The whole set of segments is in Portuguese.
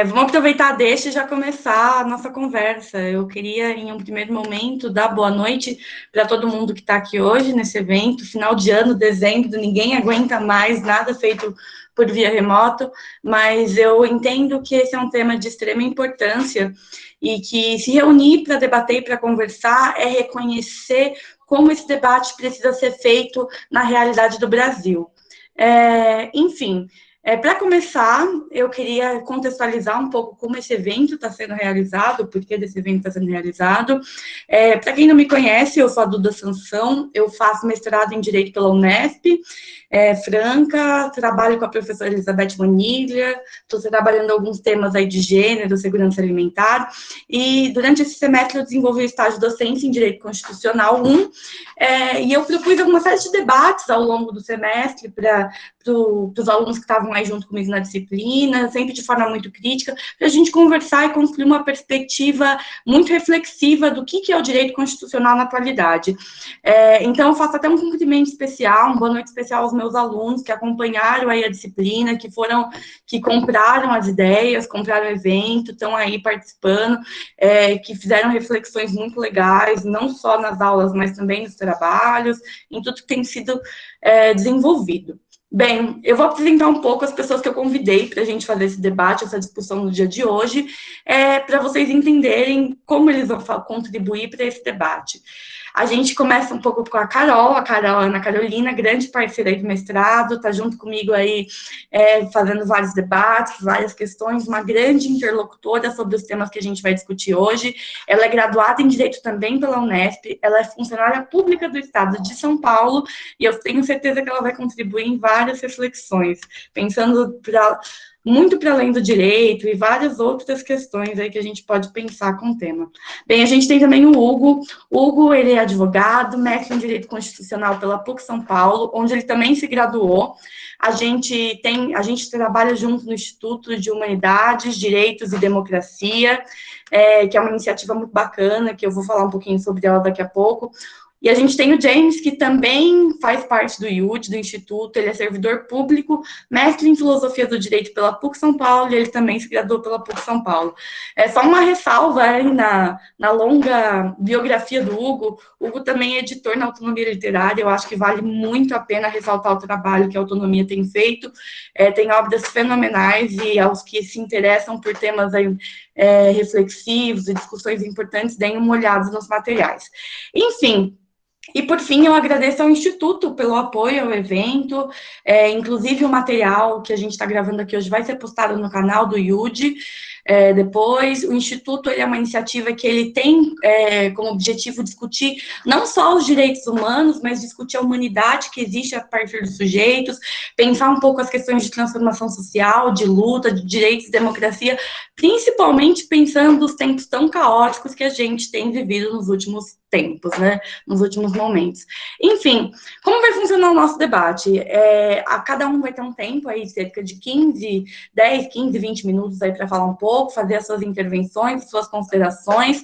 Vamos aproveitar deixa e já começar a nossa conversa. Eu queria, em um primeiro momento, dar boa noite para todo mundo que está aqui hoje nesse evento, final de ano, dezembro, ninguém aguenta mais nada feito por via remoto, mas eu entendo que esse é um tema de extrema importância e que se reunir para debater e para conversar é reconhecer como esse debate precisa ser feito na realidade do Brasil. Enfim, para começar, eu queria contextualizar um pouco como esse evento está sendo realizado, o porquê desse evento está sendo realizado. Para quem não me conhece, eu sou a Duda Sansão, eu faço mestrado em Direito pela Unesp, Franca, trabalho com a professora Elizabeth Bonilha, estou trabalhando alguns temas aí de gênero, segurança alimentar, e durante esse semestre eu desenvolvi o estágio docente em Direito Constitucional 1, e eu propus alguma série de debates ao longo do semestre para os alunos que estavam aí junto comigo na disciplina, sempre de forma muito crítica, para a gente conversar e construir uma perspectiva muito reflexiva do que é o direito constitucional na atualidade. Então, eu faço até um cumprimento especial, uma boa noite especial aos meus alunos que acompanharam aí a disciplina, que compraram as ideias, compraram o evento, estão aí participando, que fizeram reflexões muito legais, não só nas aulas, mas também nos trabalhos, em tudo que tem sido desenvolvido. Bem, eu vou apresentar um pouco as pessoas que eu convidei para a gente fazer esse debate, essa discussão no dia de hoje, para vocês entenderem como eles vão contribuir para esse debate. A gente começa um pouco com a Ana Carolina, grande parceira aí do mestrado, está junto comigo aí fazendo vários debates, várias questões, uma grande interlocutora sobre os temas que a gente vai discutir hoje. Ela é graduada em Direito também pela Unesp, ela é funcionária pública do Estado de São Paulo, e eu tenho certeza que ela vai contribuir em várias reflexões, pensando muito para além do direito e várias outras questões aí que a gente pode pensar com o tema. Bem, a gente tem também o Hugo. O Hugo, ele é advogado, mestre em Direito Constitucional pela PUC São Paulo, onde ele também se graduou. A gente trabalha junto no Instituto de Humanidades, Direitos e Democracia, que é uma iniciativa muito bacana, que eu vou falar um pouquinho sobre ela daqui a pouco. E a gente tem o James, que também faz parte do IUD, do Instituto, ele é servidor público, mestre em Filosofia do Direito pela PUC São Paulo, e ele também se graduou pela PUC São Paulo. Só uma ressalva aí na longa biografia do Hugo. O Hugo também é editor na Autonomia Literária, eu acho que vale muito a pena ressaltar o trabalho que a Autonomia tem feito, tem obras fenomenais, e aos que se interessam por temas aí, reflexivos e discussões importantes, deem uma olhada nos materiais. Enfim, e, por fim, eu agradeço ao Instituto pelo apoio ao evento, inclusive o material que a gente está gravando aqui hoje vai ser postado no canal do IUD. Depois, o Instituto ele é uma iniciativa que ele tem como objetivo discutir não só os direitos humanos, mas discutir a humanidade que existe a partir dos sujeitos, pensar um pouco as questões de transformação social, de luta, de direitos e democracia, principalmente pensando nos tempos tão caóticos que a gente tem vivido nos últimos tempos, né, nos últimos momentos. Enfim, como vai funcionar o nosso debate? A cada um vai ter um tempo aí, cerca de 10, 15, 20 minutos aí para falar um pouco, fazer as suas intervenções, suas considerações.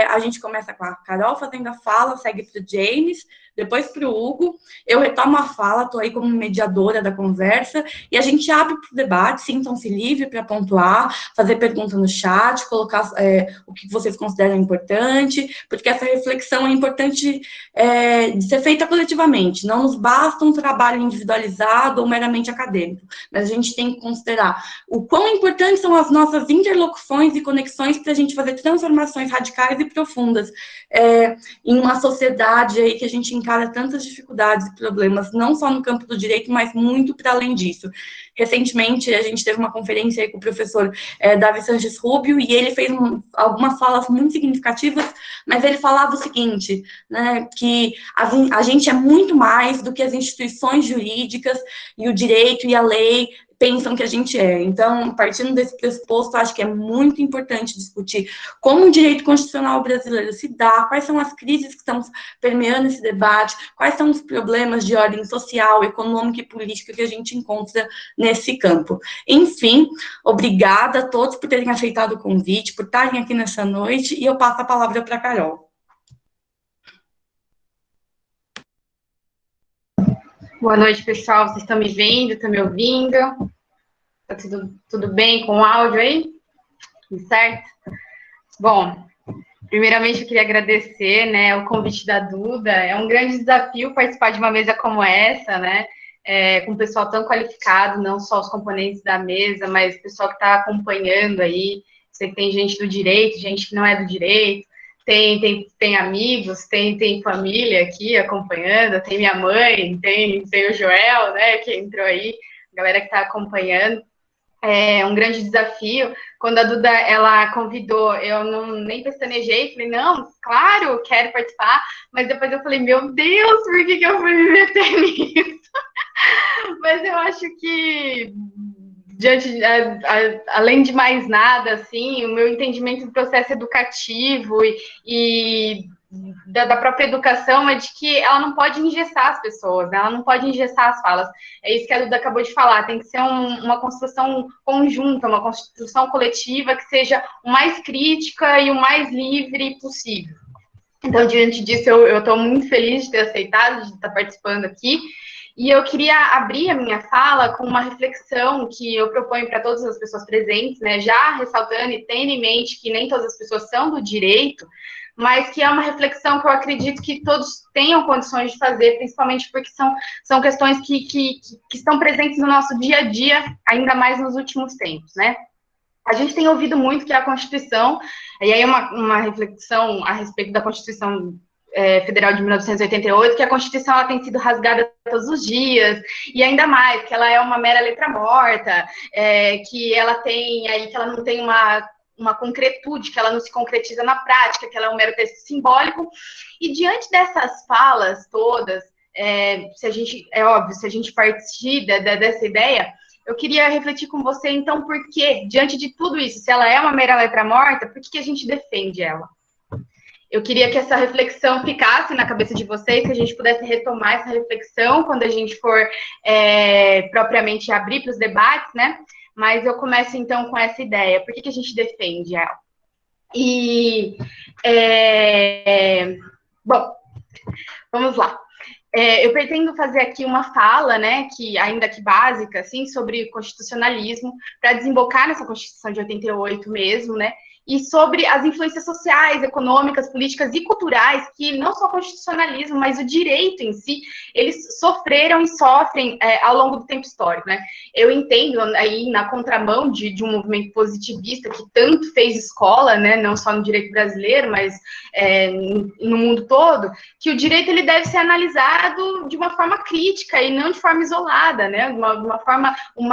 A gente começa com a Carol fazendo a fala, segue para o James, depois para o Hugo, eu retomo a fala, estou aí como mediadora da conversa, e a gente abre para o debate, sintam-se livres para pontuar, fazer pergunta no chat, colocar o que vocês consideram importante, porque essa reflexão é importante de ser feita coletivamente, não nos basta um trabalho individualizado ou meramente acadêmico, mas a gente tem que considerar o quão importantes são as nossas interlocuções e conexões para a gente fazer transformações radicais e profundas em uma sociedade aí que a gente encara tantas dificuldades e problemas, não só no campo do direito, mas muito para além disso. Recentemente, a gente teve uma conferência aí com o professor Davi Sanches Rubio, e ele fez algumas falas muito significativas, mas ele falava o seguinte, né, que a gente é muito mais do que as instituições jurídicas e o direito e a lei pensam que a gente é. Então, partindo desse pressuposto, acho que é muito importante discutir como o direito constitucional brasileiro se dá, quais são as crises que estão permeando esse debate, quais são os problemas de ordem social, econômica e política que a gente encontra nesse campo. Enfim, obrigada a todos por terem aceitado o convite, por estarem aqui nessa noite, e eu passo a palavra para a Carol. Boa noite, pessoal. Vocês estão me vendo, estão me ouvindo? Tá tudo bem com o áudio aí? Tudo certo? Bom, primeiramente eu queria agradecer, né, o convite da Duda. É um grande desafio participar de uma mesa como essa, né, com um pessoal tão qualificado, não só os componentes da mesa, mas o pessoal que está acompanhando aí. Sei que tem gente do direito, gente que não é do direito, tem amigos, tem família aqui acompanhando, tem minha mãe, tem o Joel, né, que entrou aí, a galera que está acompanhando. É um grande desafio. Quando a Duda, ela convidou, eu nem pestanejei, falei, não, claro, quero participar, mas depois eu falei, meu Deus, por que eu fui me meter nisso? Mas eu acho que, além de mais nada, assim, o meu entendimento do processo educativo e da própria educação é de que ela não pode engessar as pessoas, né? Ela não pode engessar as falas. É isso que a Duda acabou de falar, tem que ser uma construção conjunta, uma construção coletiva que seja o mais crítica e o mais livre possível. Então, diante disso, eu estou muito feliz de ter aceitado, de estar participando aqui. E eu queria abrir a minha fala com uma reflexão que eu proponho para todas as pessoas presentes, né? Já ressaltando e tendo em mente que nem todas as pessoas são do direito, mas que é uma reflexão que eu acredito que todos tenham condições de fazer, principalmente porque são questões que estão presentes no nosso dia a dia, ainda mais nos últimos tempos, né? A gente tem ouvido muito que a Constituição, e aí uma reflexão a respeito da Constituição Federal de 1988, que a Constituição ela tem sido rasgada todos os dias, e ainda mais, que ela é uma mera letra morta, que ela tem aí, que ela não tem uma concretude, que ela não se concretiza na prática, que ela é um mero texto simbólico. E diante dessas falas todas, se a gente partir dessa ideia, eu queria refletir com você, então, por que, diante de tudo isso, se ela é uma mera letra morta, por que a gente defende ela? Eu queria que essa reflexão ficasse na cabeça de vocês, que a gente pudesse retomar essa reflexão quando a gente for propriamente abrir para os debates, né? Mas eu começo, então, com essa ideia. Por que a gente defende ela? E, bom, vamos lá. Eu pretendo fazer aqui uma fala, né, que ainda que básica, assim, sobre constitucionalismo, para desembocar nessa Constituição de 88 mesmo, né, e sobre as influências sociais, econômicas, políticas e culturais que não só o constitucionalismo, mas o direito em si, eles sofreram e sofrem ao longo do tempo histórico, né. Eu entendo aí na contramão de um movimento positivista que tanto fez escola, né, não só no direito brasileiro, mas no mundo todo, que o direito ele deve ser analisado de uma forma crítica e não de forma isolada, né? De uma forma o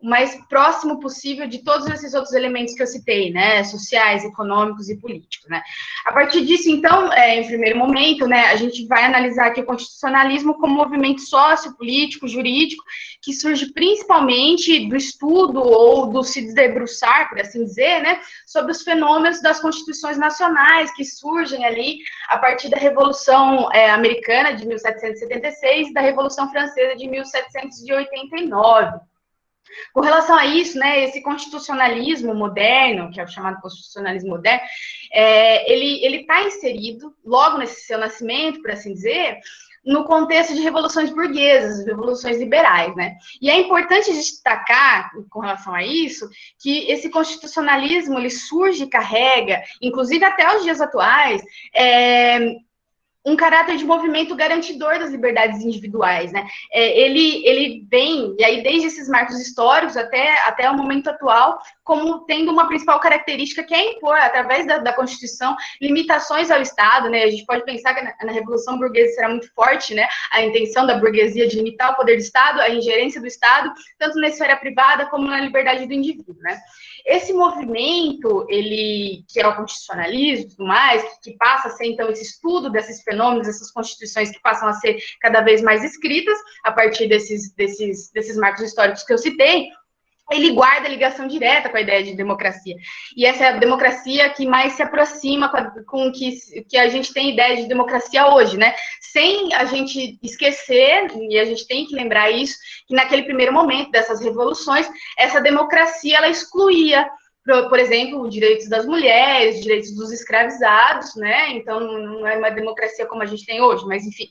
mais próximo possível de todos esses outros elementos que eu citei, né? Sociais, econômicos e políticos, né? A partir disso, então, em primeiro momento, né, a gente vai analisar aqui o constitucionalismo como movimento sociopolítico, jurídico, que surge principalmente do estudo ou do se debruçar, por assim dizer, né, sobre os fenômenos das constituições nacionais que surgem ali a partir da Revolução Americana de 1776 e da Revolução Francesa de 1789. Com relação a isso, né, esse constitucionalismo moderno, que é o chamado constitucionalismo moderno, ele está inserido, logo nesse seu nascimento, por assim dizer, no contexto de revoluções burguesas, revoluções liberais, né? E é importante destacar, com relação a isso, que esse constitucionalismo, ele surge e carrega, inclusive até os dias atuais, um caráter de movimento garantidor das liberdades individuais, né? Ele vem, e aí desde esses marcos históricos até o momento atual, como tendo uma principal característica que é impor, através da Constituição, limitações ao Estado, né? A gente pode pensar que na Revolução Burguesa será muito forte, né? A intenção da burguesia de limitar o poder do Estado, a ingerência do Estado, tanto na esfera privada como na liberdade do indivíduo, né? Esse movimento, que é o constitucionalismo e tudo mais, que passa a ser, então, esse estudo desses fenômenos, essas constituições que passam a ser cada vez mais escritas, a partir desses marcos históricos que eu citei, ele guarda ligação direta com a ideia de democracia. E essa é a democracia que mais se aproxima com que a gente tem ideia de democracia hoje, né? Sem a gente esquecer, e a gente tem que lembrar isso, que naquele primeiro momento dessas revoluções, essa democracia, ela excluía, por exemplo, os direitos das mulheres, os direitos dos escravizados, né? Então, não é uma democracia como a gente tem hoje, mas, enfim.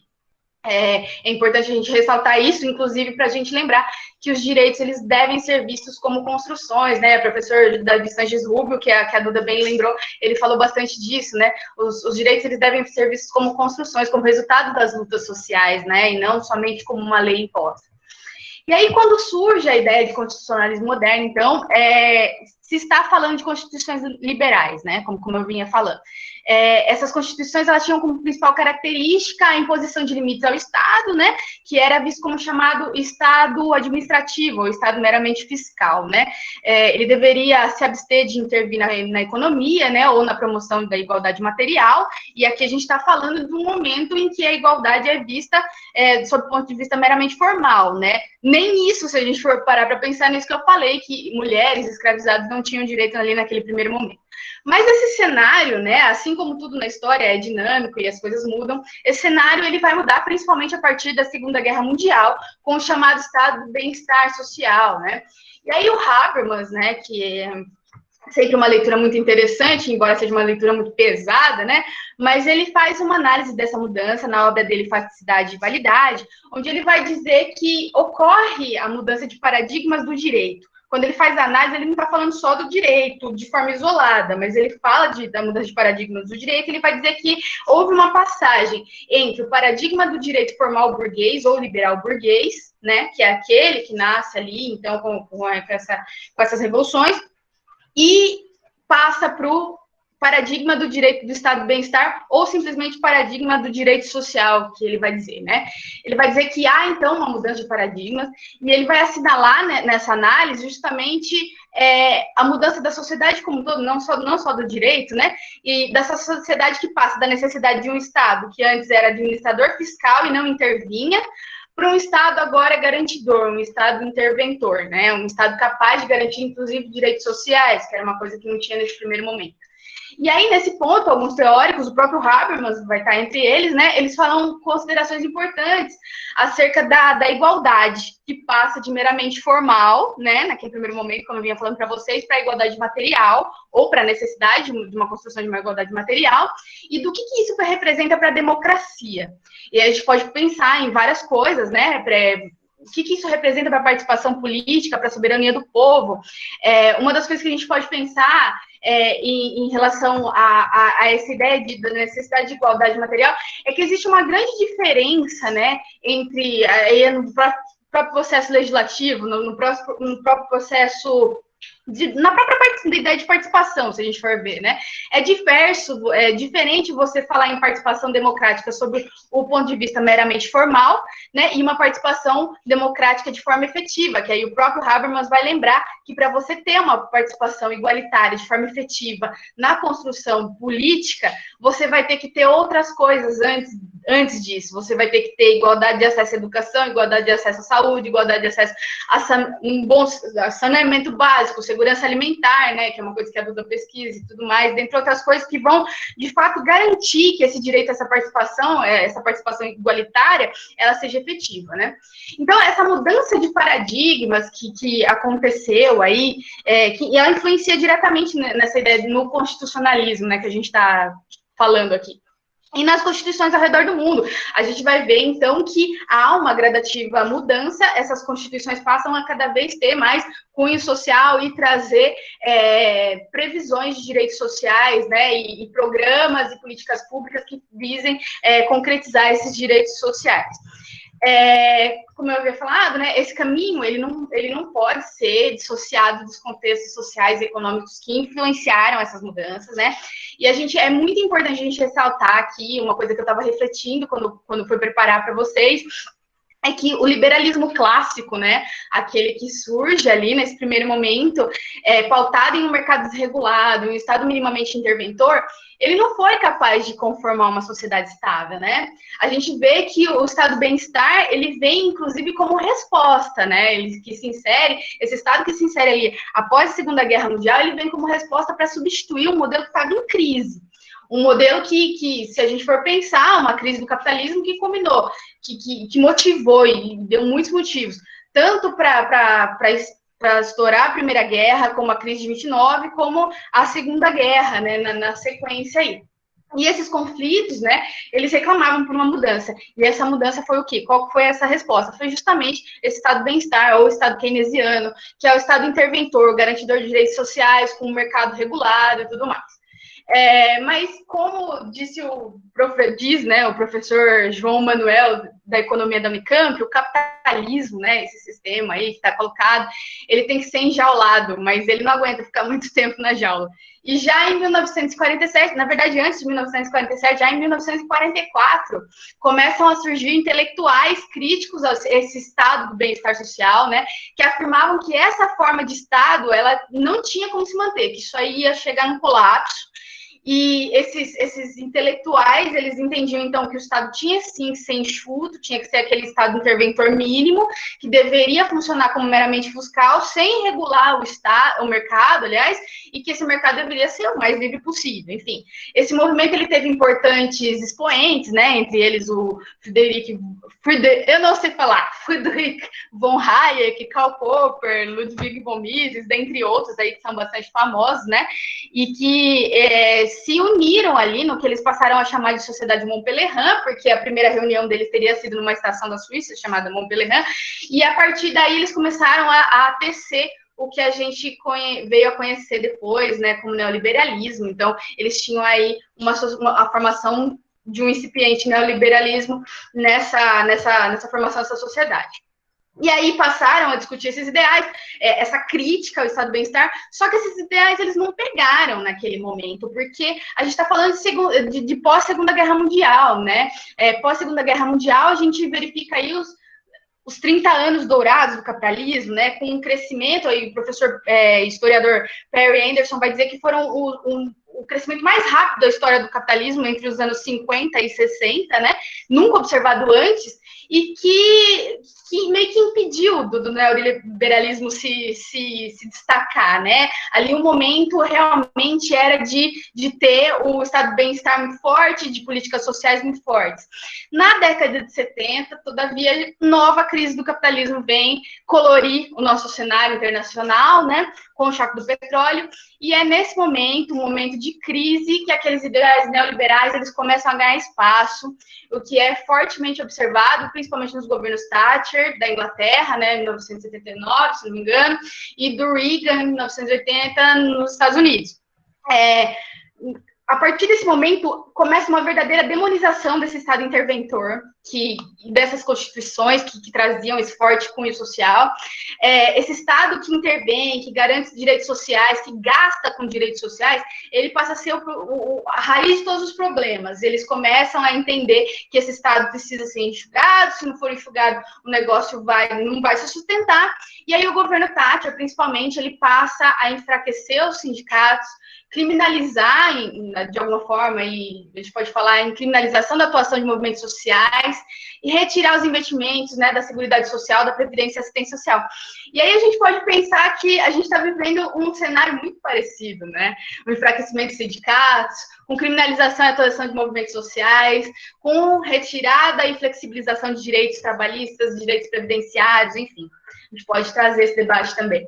É importante a gente ressaltar isso, inclusive para a gente lembrar que os direitos eles devem ser vistos como construções, né? O professor Davi Sanches Rubio, que a Duda bem lembrou, ele falou bastante disso, né? Os direitos eles devem ser vistos como construções, como resultado das lutas sociais, né? E não somente como uma lei imposta. E aí, quando surge a ideia de constitucionalismo moderno, então, se está falando de constituições liberais, né? Como eu vinha falando. Essas constituições, elas tinham como principal característica a imposição de limites ao Estado, né? Que era visto como chamado Estado administrativo, ou Estado meramente fiscal, né? Ele deveria se abster de intervir na economia, né? Ou na promoção da igualdade material. E aqui a gente está falando de um momento em que a igualdade é vista sob o ponto de vista meramente formal, né? Nem isso, se a gente for parar para pensar nisso que eu falei, que mulheres escravizadas não tinham direito ali naquele primeiro momento. Mas esse cenário, né, assim como tudo na história é dinâmico e as coisas mudam, esse cenário ele vai mudar principalmente a partir da Segunda Guerra Mundial, com o chamado estado do bem-estar social, né? E aí o Habermas, né, que é sempre uma leitura muito interessante, embora seja uma leitura muito pesada, né? Mas ele faz uma análise dessa mudança na obra dele, Faticidade e Validade, onde ele vai dizer que ocorre a mudança de paradigmas do direito. Quando ele faz a análise, ele não está falando só do direito de forma isolada, mas ele fala da mudança de paradigmas do direito, ele vai dizer que houve uma passagem entre o paradigma do direito formal burguês ou liberal burguês, né, que é aquele que nasce ali, então, com essas revoluções, e passa para o paradigma do direito do estado do bem-estar ou simplesmente paradigma do direito social, que ele vai dizer, né? Ele vai dizer que há, então, uma mudança de paradigmas e ele vai assinalar, né, nessa análise justamente a mudança da sociedade como um todo, não só do direito, né? E dessa sociedade que passa da necessidade de um Estado que antes era administrador fiscal e não intervinha, para um Estado agora garantidor, um Estado interventor, né? Um Estado capaz de garantir, inclusive, direitos sociais, que era uma coisa que não tinha nesse primeiro momento. E aí, nesse ponto, alguns teóricos, o próprio Habermas vai estar entre eles, né? Eles falam considerações importantes acerca da igualdade, que passa de meramente formal, né? Naquele primeiro momento, como eu vinha falando para vocês, para a igualdade material, ou para a necessidade de uma construção de uma igualdade material, e do que isso representa para a democracia. E a gente pode pensar em várias coisas, né? O que isso representa para a participação política, para a soberania do povo. Uma das coisas que a gente pode pensar em relação a essa ideia da necessidade de igualdade material é que existe uma grande diferença, né, entre no próprio processo legislativo, no próprio processo na própria ideia de participação, se a gente for ver, né? É diferente você falar em participação democrática sobre o ponto de vista meramente formal, né? E uma participação democrática de forma efetiva, que aí o próprio Habermas vai lembrar que para você ter uma participação igualitária de forma efetiva na construção política, você vai ter que ter outras coisas antes disso. Você vai ter que ter igualdade de acesso à educação, igualdade de acesso à saúde, igualdade de acesso a um bom saneamento básico, segurança alimentar, né, que é uma coisa que a Duda pesquisa e tudo mais, dentre outras coisas que vão, de fato, garantir que esse direito a essa participação igualitária, ela seja efetiva, né? Então, essa mudança de paradigmas que aconteceu aí, que ela influencia diretamente nessa ideia, no constitucionalismo, né, que a gente está falando aqui. E nas constituições ao redor do mundo, a gente vai ver, então, que há uma gradativa mudança, essas constituições passam a cada vez ter mais cunho social e trazer previsões de direitos sociais, né, e programas e políticas públicas que visem concretizar esses direitos sociais. Como eu havia falado, né, esse caminho ele não pode ser dissociado dos contextos sociais e econômicos que influenciaram essas mudanças, né? E é muito importante a gente ressaltar aqui uma coisa que eu estava refletindo quando fui preparar para vocês, é que o liberalismo clássico, né, aquele que surge ali nesse primeiro momento, pautado em um mercado desregulado, em um Estado minimamente interventor, ele não foi capaz de conformar uma sociedade estável, né? A gente vê que o Estado do bem-estar, ele vem, inclusive, como resposta, né? Esse Estado que se insere ali após a Segunda Guerra Mundial, ele vem como resposta para substituir um modelo que estava em crise. Um modelo que, se a gente for pensar, uma crise do capitalismo que combinou, que motivou e deu muitos motivos, tanto para estourar a Primeira Guerra, como a crise de 29, como a Segunda Guerra, né, na sequência aí. E esses conflitos, né, eles reclamavam por uma mudança. E essa mudança foi o quê? Qual foi essa resposta? Foi justamente esse estado de bem-estar, ou estado keynesiano, que é o estado interventor, garantidor de direitos sociais, com o mercado regulado e tudo mais. Mas como diz, né, o professor João Manuel, da economia da Unicamp, o capitalismo, né, esse sistema aí que está colocado, ele tem que ser enjaulado, mas ele não aguenta ficar muito tempo na jaula. E já em 1947, na verdade, antes de 1947, já em 1944, começam a surgir intelectuais críticos a esse estado do bem-estar social, né, que afirmavam que essa forma de estado, ela não tinha como se manter, que isso aí ia chegar no colapso. E esses intelectuais, eles entendiam, então, que o Estado tinha, sim, que ser enxuto, tinha que ser aquele Estado interventor mínimo, que deveria funcionar como meramente fiscal, sem regular o mercado, aliás, e que esse mercado deveria ser o mais livre possível. Enfim, esse movimento, ele teve importantes expoentes, né, entre eles o eu não sei falar, Friedrich von Hayek, Karl Popper, Ludwig von Mises, dentre outros aí que são bastante famosos, né, e que se uniram ali no que eles passaram a chamar de Sociedade Montpellier, porque a primeira reunião deles teria sido numa estação da Suíça, chamada Montpellier, e a partir daí eles começaram a tecer o que a gente veio a conhecer depois, né, como neoliberalismo. Então, eles tinham aí a formação de um incipiente neoliberalismo nessa formação dessa sociedade. E aí passaram a discutir esses ideais, essa crítica ao estado do bem-estar, só que esses ideais eles não pegaram naquele momento, porque a gente está falando de pós-Segunda Guerra Mundial, né? Pós-Segunda Guerra Mundial, a gente verifica aí os 30 anos dourados do capitalismo, né, com um crescimento, aí o professor historiador Perry Anderson vai dizer que foram o crescimento mais rápido da história do capitalismo entre os anos 50 e 60, né, nunca observado antes, e que meio que impediu do neoliberalismo se destacar, né? Ali o momento realmente era de ter o estado de bem-estar muito forte, de políticas sociais muito fortes. Na década de 70, todavia, nova crise do capitalismo vem colorir o nosso cenário internacional, né? Com o choque do petróleo, e é nesse momento, um momento de crise, que aqueles ideais neoliberais eles começam a ganhar espaço, o que é fortemente observado, principalmente nos governos Thatcher, da Inglaterra, né, em 1979, se não me engano, e do Reagan, em 1980, nos Estados Unidos. A partir desse momento, começa uma verdadeira demonização desse Estado interventor, dessas constituições que traziam esse forte cunho social. Esse Estado que intervém, que garante direitos sociais, que gasta com direitos sociais, ele passa a ser a raiz de todos os problemas. Eles começam a entender que esse Estado precisa ser enxugado, se não for enxugado, o negócio não vai se sustentar. E aí o governo Thatcher, principalmente, ele passa a enfraquecer os sindicatos, criminalizar, de alguma forma, e a gente pode falar em criminalização da atuação de movimentos sociais e retirar os investimentos, né, da Seguridade Social, da Previdência e Assistência Social. E aí a gente pode pensar que a gente está vivendo um cenário muito parecido, né? O enfraquecimento de sindicatos, com criminalização e atuação de movimentos sociais, com retirada e flexibilização de direitos trabalhistas, de direitos previdenciários, enfim. A gente pode trazer esse debate também.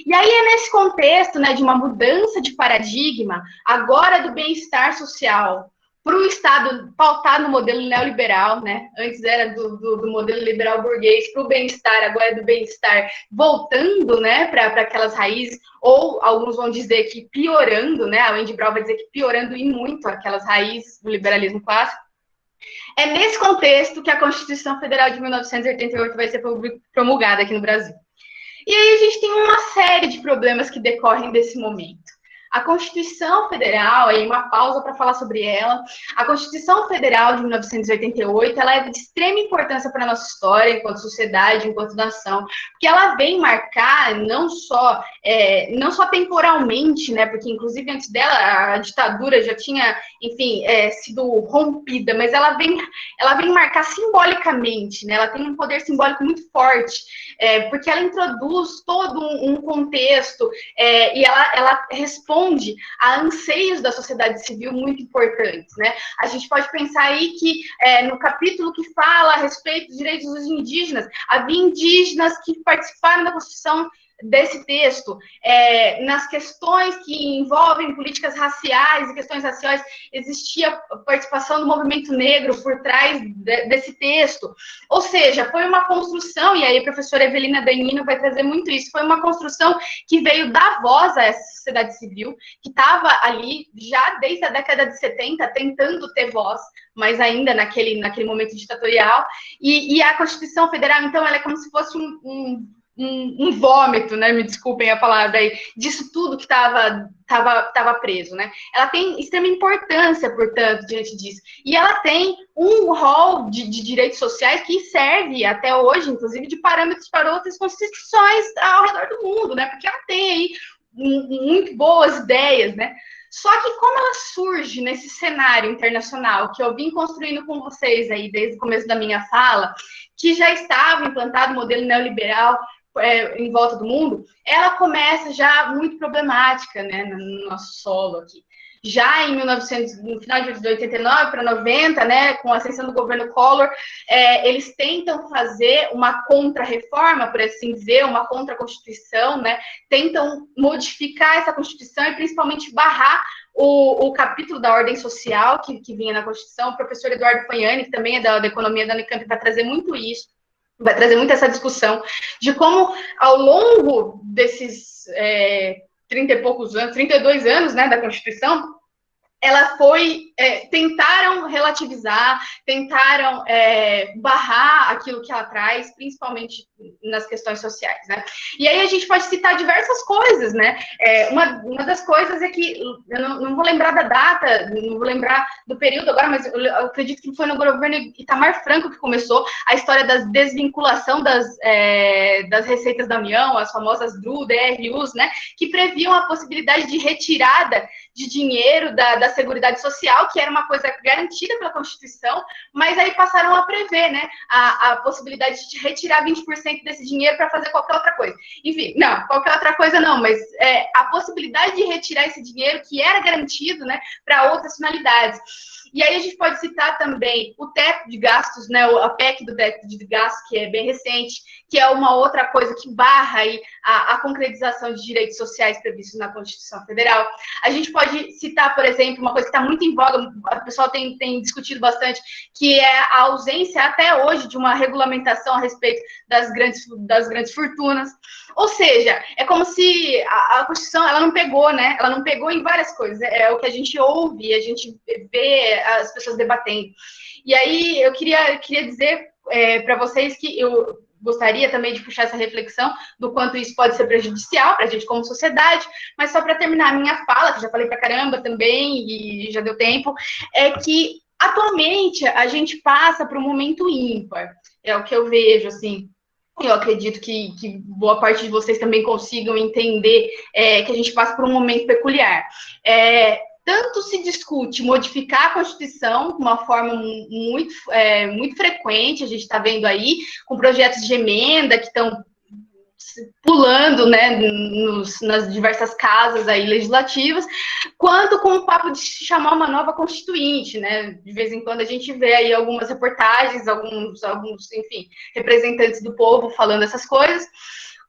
E aí é nesse contexto, né, de uma mudança de paradigma, agora do bem-estar social, para o Estado pautar no modelo neoliberal, né? Antes era do modelo liberal burguês, para o bem-estar, agora é do bem-estar voltando, né, para aquelas raízes, ou alguns vão dizer que piorando, né? A Wendy Brown vai dizer que piorando e muito aquelas raízes do liberalismo clássico. É nesse contexto que a Constituição Federal de 1988 vai ser promulgada aqui no Brasil. E aí a gente tem uma série de problemas que decorrem desse momento. A Constituição Federal, aí uma pausa para falar sobre ela, a Constituição Federal de 1988, ela é de extrema importância para a nossa história, enquanto sociedade, enquanto nação, porque ela vem marcar não só temporalmente, né, porque inclusive antes dela a ditadura já tinha, enfim, sido rompida, mas ela vem marcar simbolicamente, né, ela tem um poder simbólico muito forte, porque ela introduz todo um contexto e ela responde a anseios da sociedade civil muito importantes, né? A gente pode pensar aí que no capítulo que fala a respeito dos direitos dos indígenas, havia indígenas que participaram da Constituição desse texto, nas questões que envolvem políticas raciais e questões raciais, existia participação do movimento negro por trás desse texto. Ou seja, foi uma construção, e aí a professora Evelina Danino vai trazer muito isso, foi uma construção que veio dar voz a essa sociedade civil, que estava ali já desde a década de 70, tentando ter voz, mas ainda naquele momento ditatorial, e a Constituição Federal, então, ela é como se fosse um vômito, né? Me desculpem a palavra aí, disso tudo que estava preso, né? Ela tem extrema importância, portanto, diante disso. E ela tem um rol de direitos sociais que serve até hoje, inclusive, de parâmetros para outras constituições ao redor do mundo, né? Porque ela tem aí muito boas ideias, né? Só que como ela surge nesse cenário internacional que eu vim construindo com vocês aí desde o começo da minha fala, que já estava implantado o modelo neoliberal em volta do mundo, ela começa já muito problemática, né, no nosso solo aqui. Já em 1900, no final de 89 para 90, né, com a ascensão do governo Collor, eles tentam fazer uma contra-reforma, por assim dizer, uma contra-constituição, né, tentam modificar essa Constituição e principalmente barrar o capítulo da ordem social que vinha na Constituição. O professor Eduardo Fagnani, que também é da economia da Unicamp, vai trazer muito isso, vai trazer muito essa discussão de como, ao longo desses 30 e poucos anos, 32 anos, né, da Constituição, ela tentaram relativizar, tentaram barrar aquilo que ela traz, principalmente nas questões sociais, né? E aí a gente pode citar diversas coisas, né? Uma das coisas é que, eu não vou lembrar da data, não vou lembrar do período agora, mas eu acredito que foi no governo Itamar Franco que começou a história da desvinculação das receitas da União, as famosas DRU, DRUs, né? Que previam a possibilidade de retirada de dinheiro da Seguridade Social, que era uma coisa garantida pela Constituição, mas aí passaram a prever, né, a possibilidade de retirar 20% desse dinheiro para fazer qualquer outra coisa. Enfim, não, qualquer outra coisa não, mas a possibilidade de retirar esse dinheiro que era garantido, né, para outras finalidades. E aí a gente pode citar também o teto de gastos, né, a PEC do teto de gastos, que é bem recente, que é uma outra coisa que barra aí a concretização de direitos sociais previstos na Constituição Federal. A gente pode citar, por exemplo, uma coisa que está muito em voga, o pessoal tem discutido bastante, que é a ausência até hoje de uma regulamentação a respeito das grandes fortunas. Ou seja, é como se a Constituição ela não pegou, né? Ela não pegou em várias coisas. É o que a gente ouve, a gente vê as pessoas debatendo. E aí eu queria dizer para vocês que eu gostaria também de puxar essa reflexão do quanto isso pode ser prejudicial para a gente como sociedade, mas só para terminar a minha fala, que já falei para caramba também e já deu tempo, é que atualmente a gente passa por um momento ímpar, é o que eu vejo, assim. Eu acredito que boa parte de vocês também consigam entender que a gente passa por um momento peculiar. Tanto se discute modificar a Constituição de uma forma muito frequente, a gente está vendo aí, com projetos de emenda que estão pulando, né, nas diversas casas aí legislativas, quanto com o papo de se chamar uma nova constituinte, né? De vez em quando a gente vê aí algumas reportagens, alguns, enfim, representantes do povo falando essas coisas.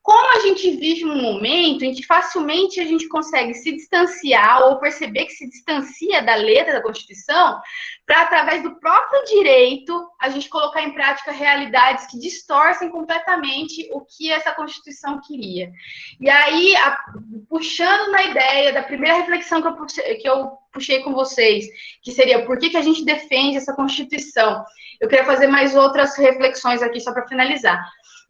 Como a gente vive um momento em que facilmente a gente consegue se distanciar ou perceber que se distancia da letra da Constituição, para, através do próprio direito, a gente colocar em prática realidades que distorcem completamente o que essa Constituição queria. E aí, puxando na ideia da primeira reflexão que eu puxei com vocês, que seria por que a gente defende essa Constituição, eu queria fazer mais outras reflexões aqui só para finalizar.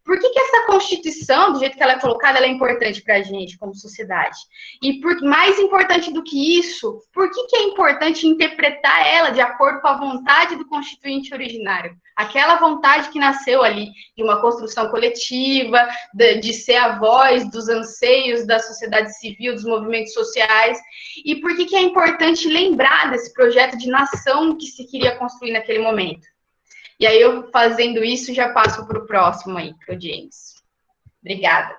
Por que essa Constituição, do jeito que ela é colocada, ela é importante para a gente como sociedade? E mais importante do que isso, por que é importante interpretar ela de acordo com a vontade do constituinte originário? Aquela vontade que nasceu ali de uma construção coletiva, de ser a voz dos anseios da sociedade civil, dos movimentos sociais. E por que é importante lembrar desse projeto de nação que se queria construir naquele momento? E aí, eu fazendo isso, já passo para o próximo aí, para o James. Obrigada.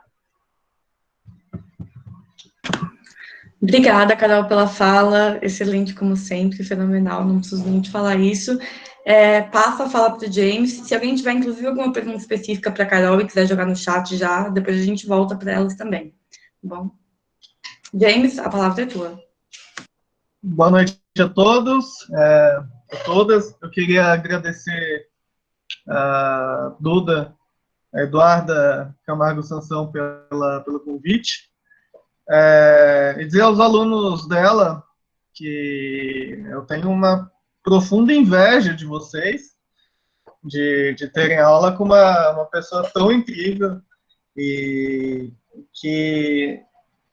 Obrigada, Carol, pela fala. Excelente, como sempre, fenomenal, não preciso nem te falar isso. Passo a fala para o James. Se alguém tiver, inclusive, alguma pergunta específica para a Carol e quiser jogar no chat já, depois a gente volta para elas também. Bom, James, a palavra é tua. Boa noite a todos, a todas. Eu queria agradecer a Duda, a Eduarda Camargo Sansão pelo convite, e dizer aos alunos dela que eu tenho uma profunda inveja de vocês, de terem aula com uma pessoa tão incrível e que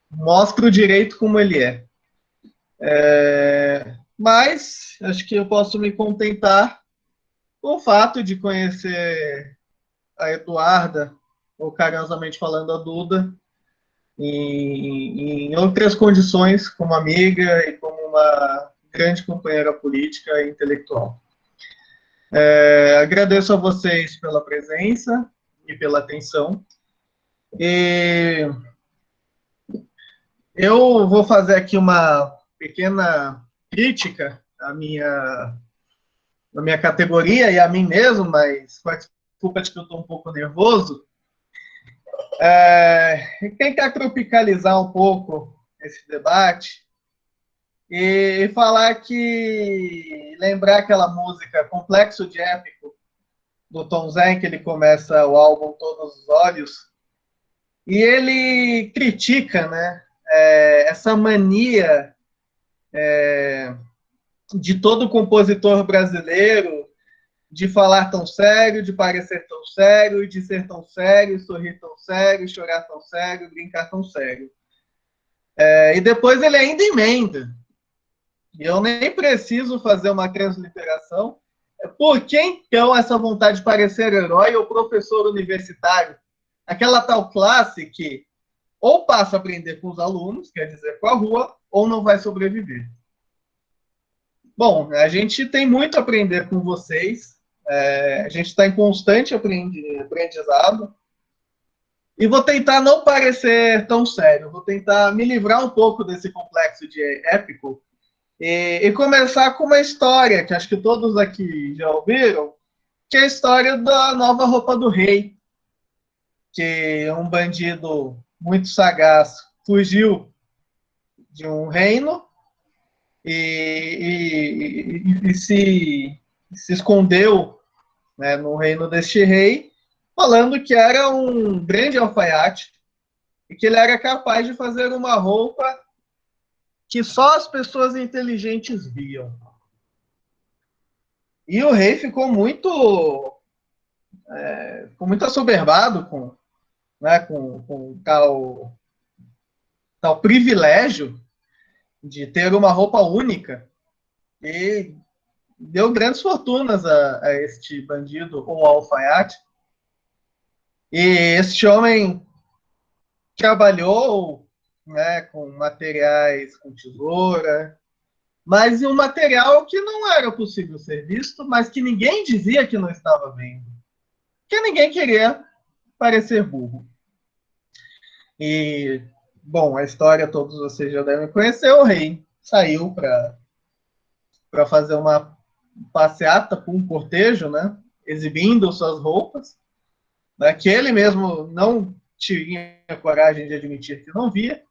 mostra o direito como ele é. Mas acho que eu posso me contentar com o fato de conhecer a Eduarda, ou carinhosamente falando a Duda, em outras condições, como amiga e como uma grande companheira política e intelectual. Agradeço a vocês pela presença e pela atenção. E eu vou fazer aqui uma pequena crítica à minha categoria e a mim mesmo, mas com a desculpa de que eu estou um pouco nervoso. Tentar tropicalizar um pouco esse debate e falar que lembrar aquela música Complexo de Épico do Tom Zé, que ele começa o álbum Todos os Olhos, e ele critica, né, essa mania de todo compositor brasileiro de falar tão sério, de parecer tão sério, de ser tão sério, sorrir tão sério, chorar tão sério, brincar tão sério. E depois ele ainda emenda. E eu nem preciso fazer uma transliteração. Por que, então, essa vontade de parecer herói ou professor universitário? Aquela tal classe que ou passa a aprender com os alunos, quer dizer, com a rua, ou não vai sobreviver. Bom, a gente tem muito a aprender com vocês. A gente está em constante aprendizado. E vou tentar não parecer tão sério. Vou tentar me livrar um pouco desse complexo de épico e começar com uma história que acho que todos aqui já ouviram, que é a história da nova roupa do rei, que um bandido muito sagaz fugiu de um reino e se escondeu, né, no reino deste rei, falando que era um grande alfaiate e que ele era capaz de fazer uma roupa que só as pessoas inteligentes viam. E o rei ficou muito assoberbado com tal privilégio de ter uma roupa única e deu grandes fortunas a este bandido ou alfaiate. E este homem trabalhou, né, com materiais, com tesoura, mas um material que não era possível ser visto, mas que ninguém dizia que não estava vendo. Porque ninguém queria parecer burro. E, bom, a história todos vocês já devem conhecer. O rei saiu para fazer uma passeata com um cortejo, né, exibindo suas roupas, né, que ele mesmo não tinha coragem de admitir que não via,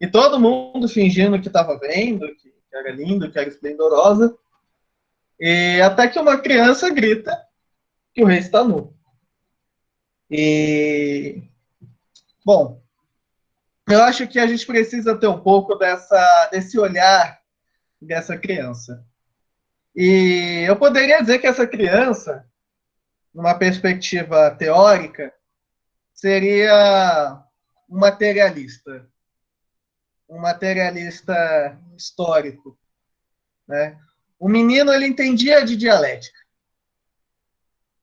e todo mundo fingindo que estava vendo, que era lindo, que era esplendorosa, e até que uma criança grita que o rei está nu. E, bom, eu acho que a gente precisa ter um pouco desse olhar dessa criança. E eu poderia dizer que essa criança, numa perspectiva teórica, seria um materialista histórico, né? O menino, ele entendia de dialética.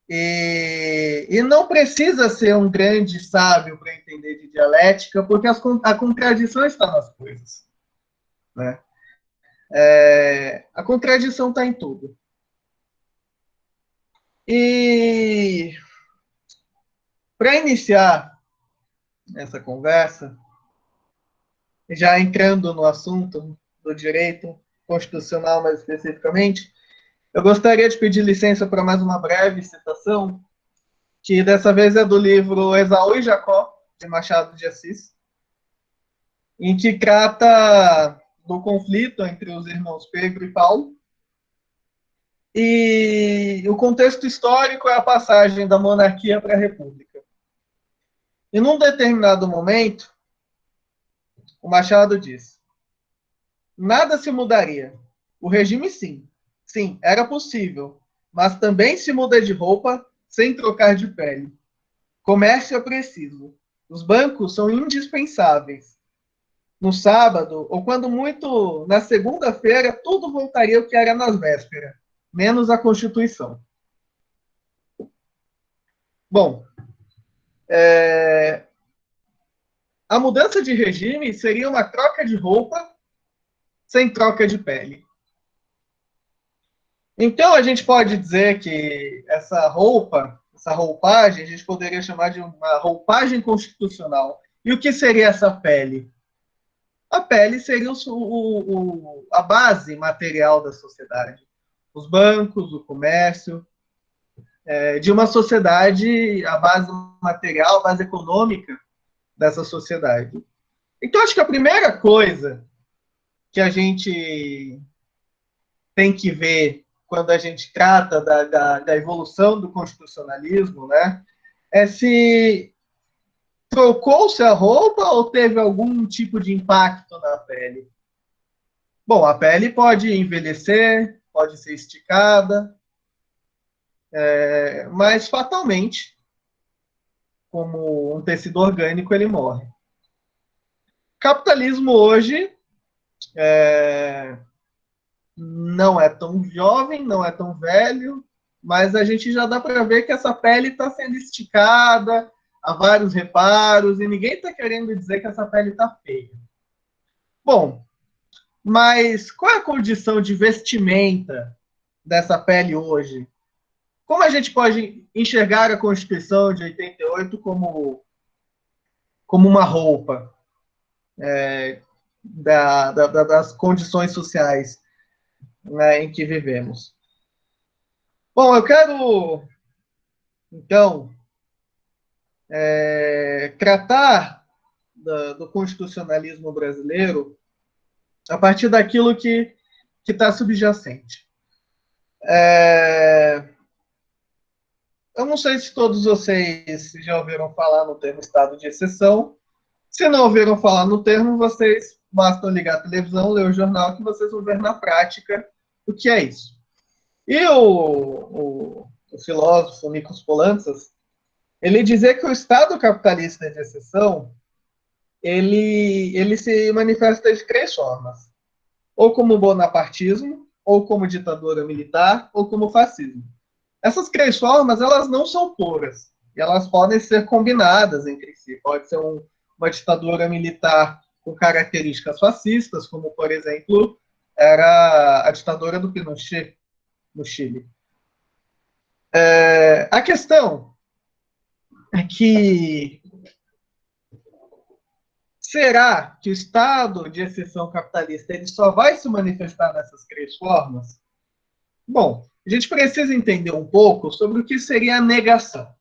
E não precisa ser um grande sábio para entender de dialética, porque a contradição está nas coisas, né? A contradição está em tudo. E para iniciar essa conversa, já entrando no assunto do direito constitucional mais especificamente, Eu gostaria de pedir licença para mais uma breve citação, que dessa vez é do livro Esaú e Jacó, de Machado de Assis, em que trata do conflito entre os irmãos Pedro e Paulo. E o contexto histórico é a passagem da monarquia para a república. E num determinado momento, o Machado diz: nada se mudaria. O regime, sim. Sim, era possível. Mas também se muda de roupa sem trocar de pele. Comércio é preciso. Os bancos são indispensáveis. No sábado, ou quando muito, na segunda-feira, tudo voltaria ao que era nas vésperas, menos a Constituição. Bom, a mudança de regime seria uma troca de roupa sem troca de pele. Então, a gente pode dizer que essa roupagem, a gente poderia chamar de uma roupagem constitucional. E o que seria essa pele? A pele seria a base material da sociedade. Os bancos, o comércio, de uma sociedade, a base material, a base econômica dessa sociedade. Então, acho que a primeira coisa que a gente tem que ver quando a gente trata da evolução do constitucionalismo, né, é se trocou-se a roupa ou teve algum tipo de impacto na pele. Bom, a pele pode envelhecer, pode ser esticada, mas fatalmente, como um tecido orgânico, ele morre. Capitalismo hoje não é tão jovem, não é tão velho, mas a gente já dá para ver que essa pele está sendo esticada, há vários reparos, e ninguém está querendo dizer que essa pele está feia. Bom, mas qual é a condição de vestimenta dessa pele hoje? Como a gente pode enxergar a Constituição de 88 como uma roupa das condições sociais, né, em que vivemos? Bom, eu quero, então, tratar do constitucionalismo brasileiro a partir daquilo que está subjacente. Eu não sei se todos vocês já ouviram falar no termo estado de exceção. Se não ouviram falar no termo, vocês bastam ligar a televisão, ler o jornal, que vocês vão ver na prática o que é isso. E o filósofo Nikos Poulantzas, ele dizia que o Estado capitalista de exceção, ele se manifesta de três formas: ou como bonapartismo, ou como ditadura militar, ou como fascismo. Essas três formas, elas não são puras, e elas podem ser combinadas entre si. Pode ser uma ditadura militar com características fascistas, como, por exemplo, era a ditadura do Pinochet no Chile. A questão é que será que o Estado de exceção capitalista ele só vai se manifestar nessas três formas? Bom, a gente precisa entender um pouco sobre o que seria a negação.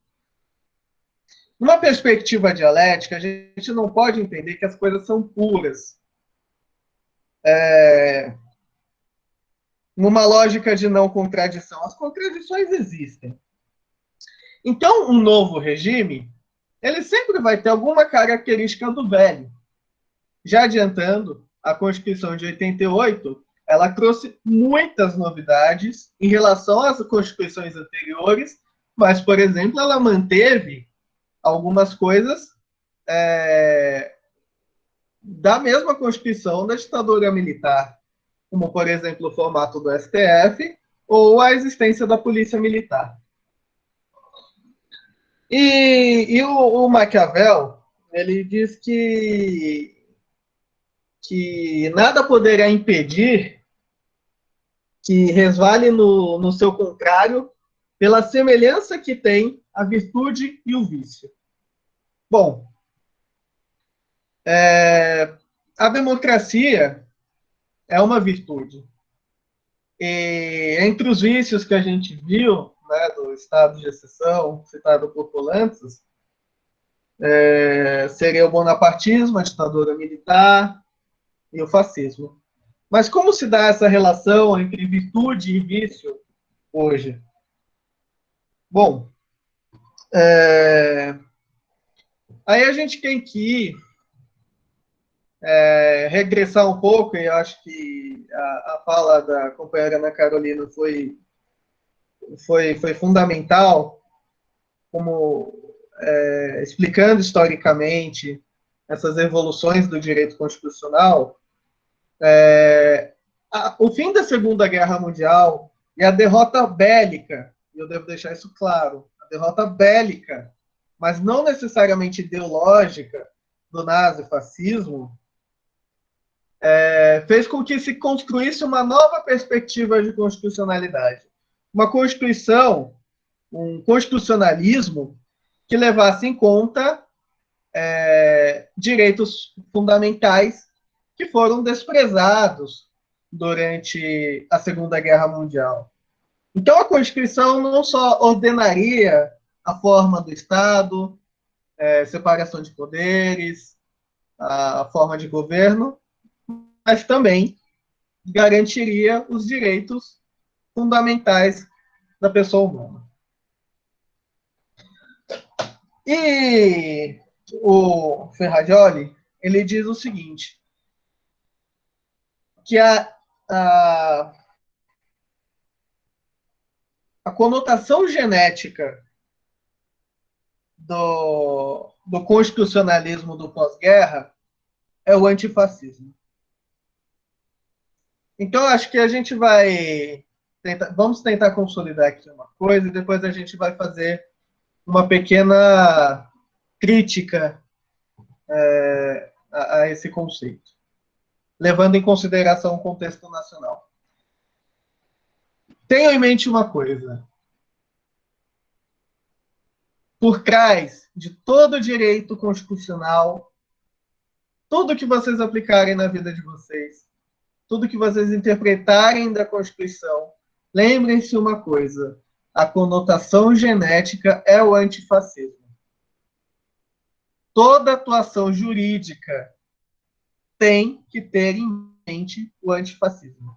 Numa perspectiva dialética, a gente não pode entender que as coisas são puras. Numa lógica de não contradição. As contradições existem. Então, um novo regime, ele sempre vai ter alguma característica do velho. Já adiantando, a Constituição de 88, ela trouxe muitas novidades em relação às constituições anteriores, mas, por exemplo, ela manteve algumas coisas da mesma Constituição da ditadura militar, como, por exemplo, o formato do STF ou a existência da polícia militar. E o Maquiavel, ele diz que nada poderá impedir que resvale no seu contrário pela semelhança que tem a virtude e o vício. Bom, a democracia é uma virtude. E entre os vícios que a gente viu, né, do estado de exceção, citado por Polantzas, seria o bonapartismo, a ditadura militar e o fascismo. Mas como se dá essa relação entre virtude e vício hoje? Bom, aí a gente tem que regressar um pouco, e eu acho que a fala da companheira Ana Carolina foi fundamental, como explicando historicamente essas evoluções do direito constitucional. O fim da Segunda Guerra Mundial e a derrota bélica, e eu devo deixar isso claro, a derrota bélica, mas não necessariamente ideológica, do nazifascismo, fez com que se construísse uma nova perspectiva de constitucionalidade. Uma Constituição, um constitucionalismo que levasse em conta direitos fundamentais que foram desprezados durante a Segunda Guerra Mundial. Então, a Constituição não só ordenaria a forma do Estado, separação de poderes, a forma de governo, mas também garantiria os direitos fundamentais da pessoa humana. E o Ferrajoli, ele diz o seguinte, que a conotação genética do constitucionalismo do pós-guerra é o antifascismo. Então, acho que a gente vamos tentar consolidar aqui uma coisa e depois a gente vai fazer uma pequena crítica a esse conceito, levando em consideração o contexto nacional. Tenham em mente uma coisa. Por trás de todo direito constitucional, tudo que vocês aplicarem na vida de vocês, tudo que vocês interpretarem da Constituição, lembrem-se uma coisa, a conotação genética é o antifascismo. Toda atuação jurídica tem que ter em mente o antifascismo.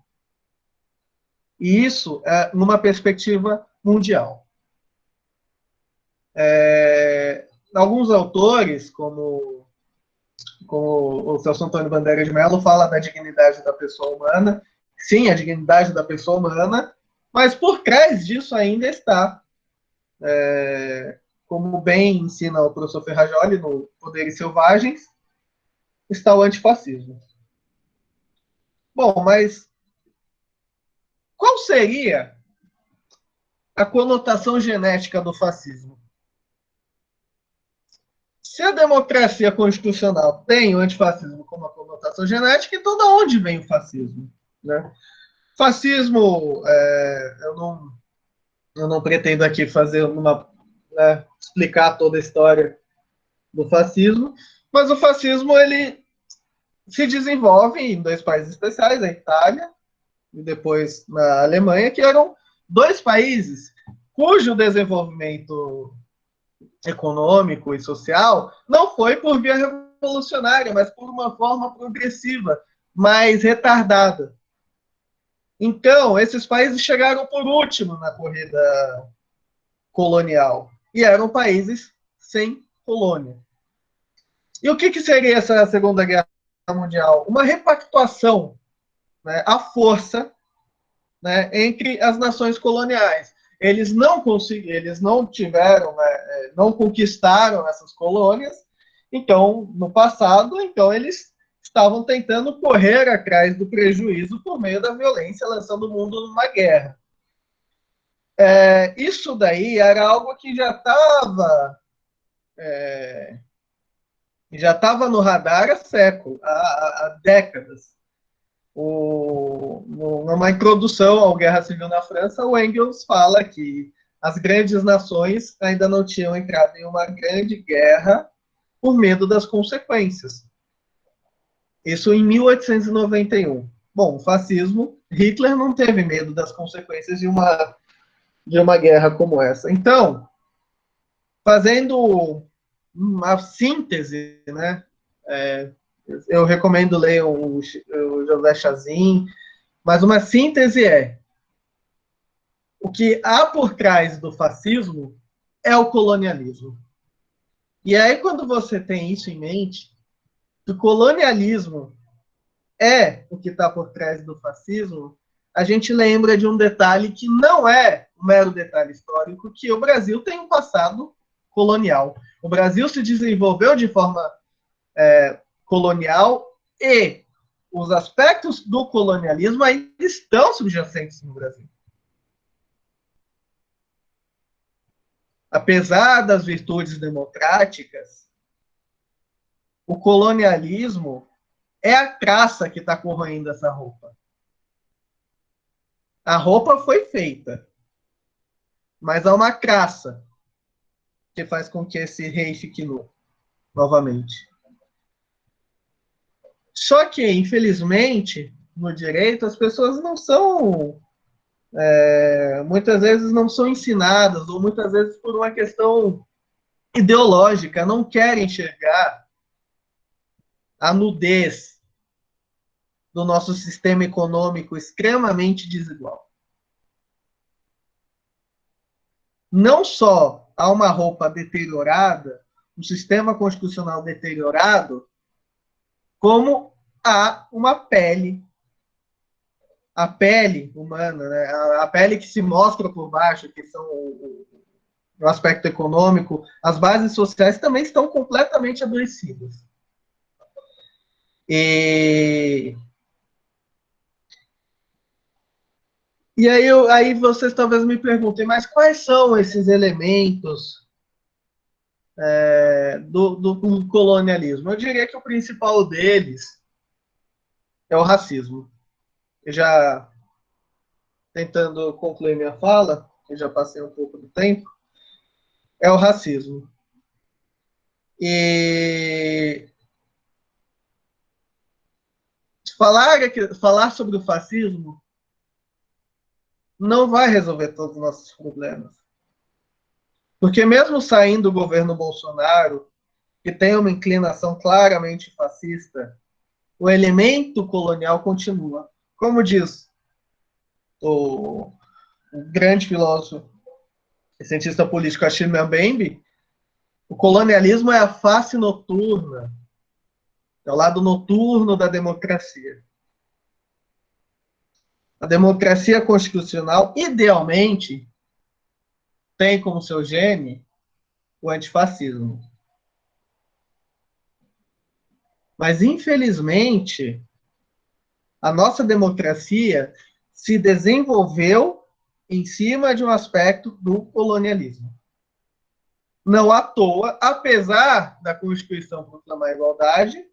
E isso é numa perspectiva mundial. Alguns autores, como o Celso Antônio Bandeira de Mello, fala da dignidade da pessoa humana. Sim, a dignidade da pessoa humana, mas por trás disso ainda está, como bem ensina o professor Ferrajoli no Poderes Selvagens, está o antifascismo. Bom, mas qual seria a conotação genética do fascismo? Se a democracia constitucional tem o antifascismo como a conotação genética, então de onde vem o fascismo? Né? Fascismo, eu não pretendo aqui fazer explicar toda a história do fascismo, mas o fascismo ele se desenvolve em dois países especiais, a Itália e depois na Alemanha, que eram dois países cujo desenvolvimento econômico e social não foi por via revolucionária, mas por uma forma progressiva, mais retardada. Então, esses países chegaram por último na corrida colonial e eram países sem colônia. E o que seria essa Segunda Guerra Mundial? Uma repactuação, né, à força, né, entre as nações coloniais. Eles não tiveram, não conquistaram essas colônias, então, no passado, eles estavam tentando correr atrás do prejuízo por meio da violência, lançando o mundo numa guerra. Isso daí era algo que já estava no radar há séculos, há décadas. Numa introdução ao Guerra Civil na França, o Engels fala que as grandes nações ainda não tinham entrado em uma grande guerra por medo das consequências. Isso em 1891. Bom, o fascismo Hitler não teve medo das consequências de uma guerra como essa. Então, fazendo uma síntese, né? Eu recomendo ler o José Chazin, mas uma síntese o que há por trás do fascismo é o colonialismo. E aí, quando você tem isso em mente, que o colonialismo é o que está por trás do fascismo, a gente lembra de um detalhe que não é um mero detalhe histórico, que o Brasil tem um passado colonial. O Brasil se desenvolveu de forma colonial e os aspectos do colonialismo ainda estão subjacentes no Brasil. Apesar das virtudes democráticas, o colonialismo é a traça que está corroendo essa roupa. A roupa foi feita, mas há uma traça que faz com que esse rei fique nu, novamente. Só que, infelizmente, no direito, as pessoas não são... muitas vezes não são ensinadas, ou muitas vezes por uma questão ideológica, não querem enxergar a nudez do nosso sistema econômico extremamente desigual. Não só há uma roupa deteriorada, um sistema constitucional deteriorado, como há uma pele. A pele humana, né? A pele que se mostra por baixo, que são o aspecto econômico, as bases sociais também estão completamente adoecidas. E aí vocês talvez me perguntem, mas quais são esses elementos do colonialismo? Eu diria que o principal deles é o racismo. Eu já, tentando concluir minha fala, eu já passei um pouco do tempo, é o racismo. E falar sobre o fascismo não vai resolver todos os nossos problemas. Porque mesmo saindo do governo Bolsonaro, que tem uma inclinação claramente fascista, o elemento colonial continua. Como diz o grande filósofo e cientista político Achille Mbembe, o colonialismo é a face noturna, é o lado noturno da democracia. A democracia constitucional, idealmente, tem como seu gene o antifascismo. Mas, infelizmente, a nossa democracia se desenvolveu em cima de um aspecto do colonialismo. Não à toa, apesar da Constituição proclamar a igualdade,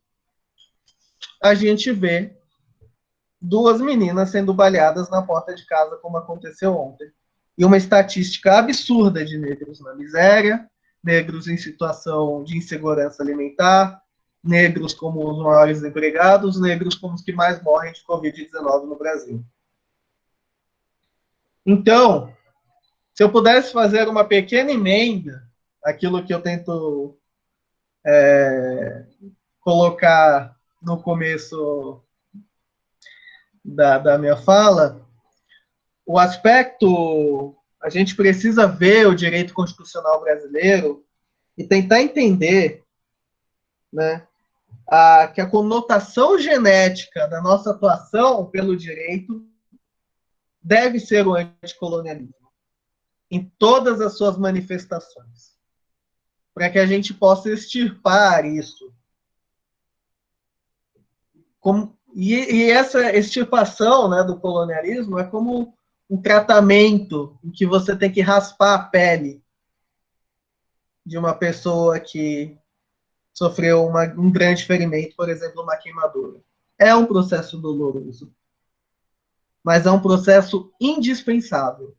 a gente vê 2 meninas sendo baleadas na porta de casa, como aconteceu ontem. E uma estatística absurda de negros na miséria, negros em situação de insegurança alimentar, negros como os maiores empregados, negros como os que mais morrem de Covid-19 no Brasil. Então, se eu pudesse fazer uma pequena emenda, aquilo que eu tento colocar no começo da minha fala, o aspecto, a gente precisa ver o direito constitucional brasileiro e tentar entender, né, que a conotação genética da nossa atuação pelo direito deve ser o anticolonialismo, em todas as suas manifestações, para que a gente possa extirpar isso. E essa extirpação, né, do colonialismo é como um tratamento em que você tem que raspar a pele de uma pessoa que sofreu um grande ferimento, por exemplo, uma queimadura. É um processo doloroso, mas é um processo indispensável.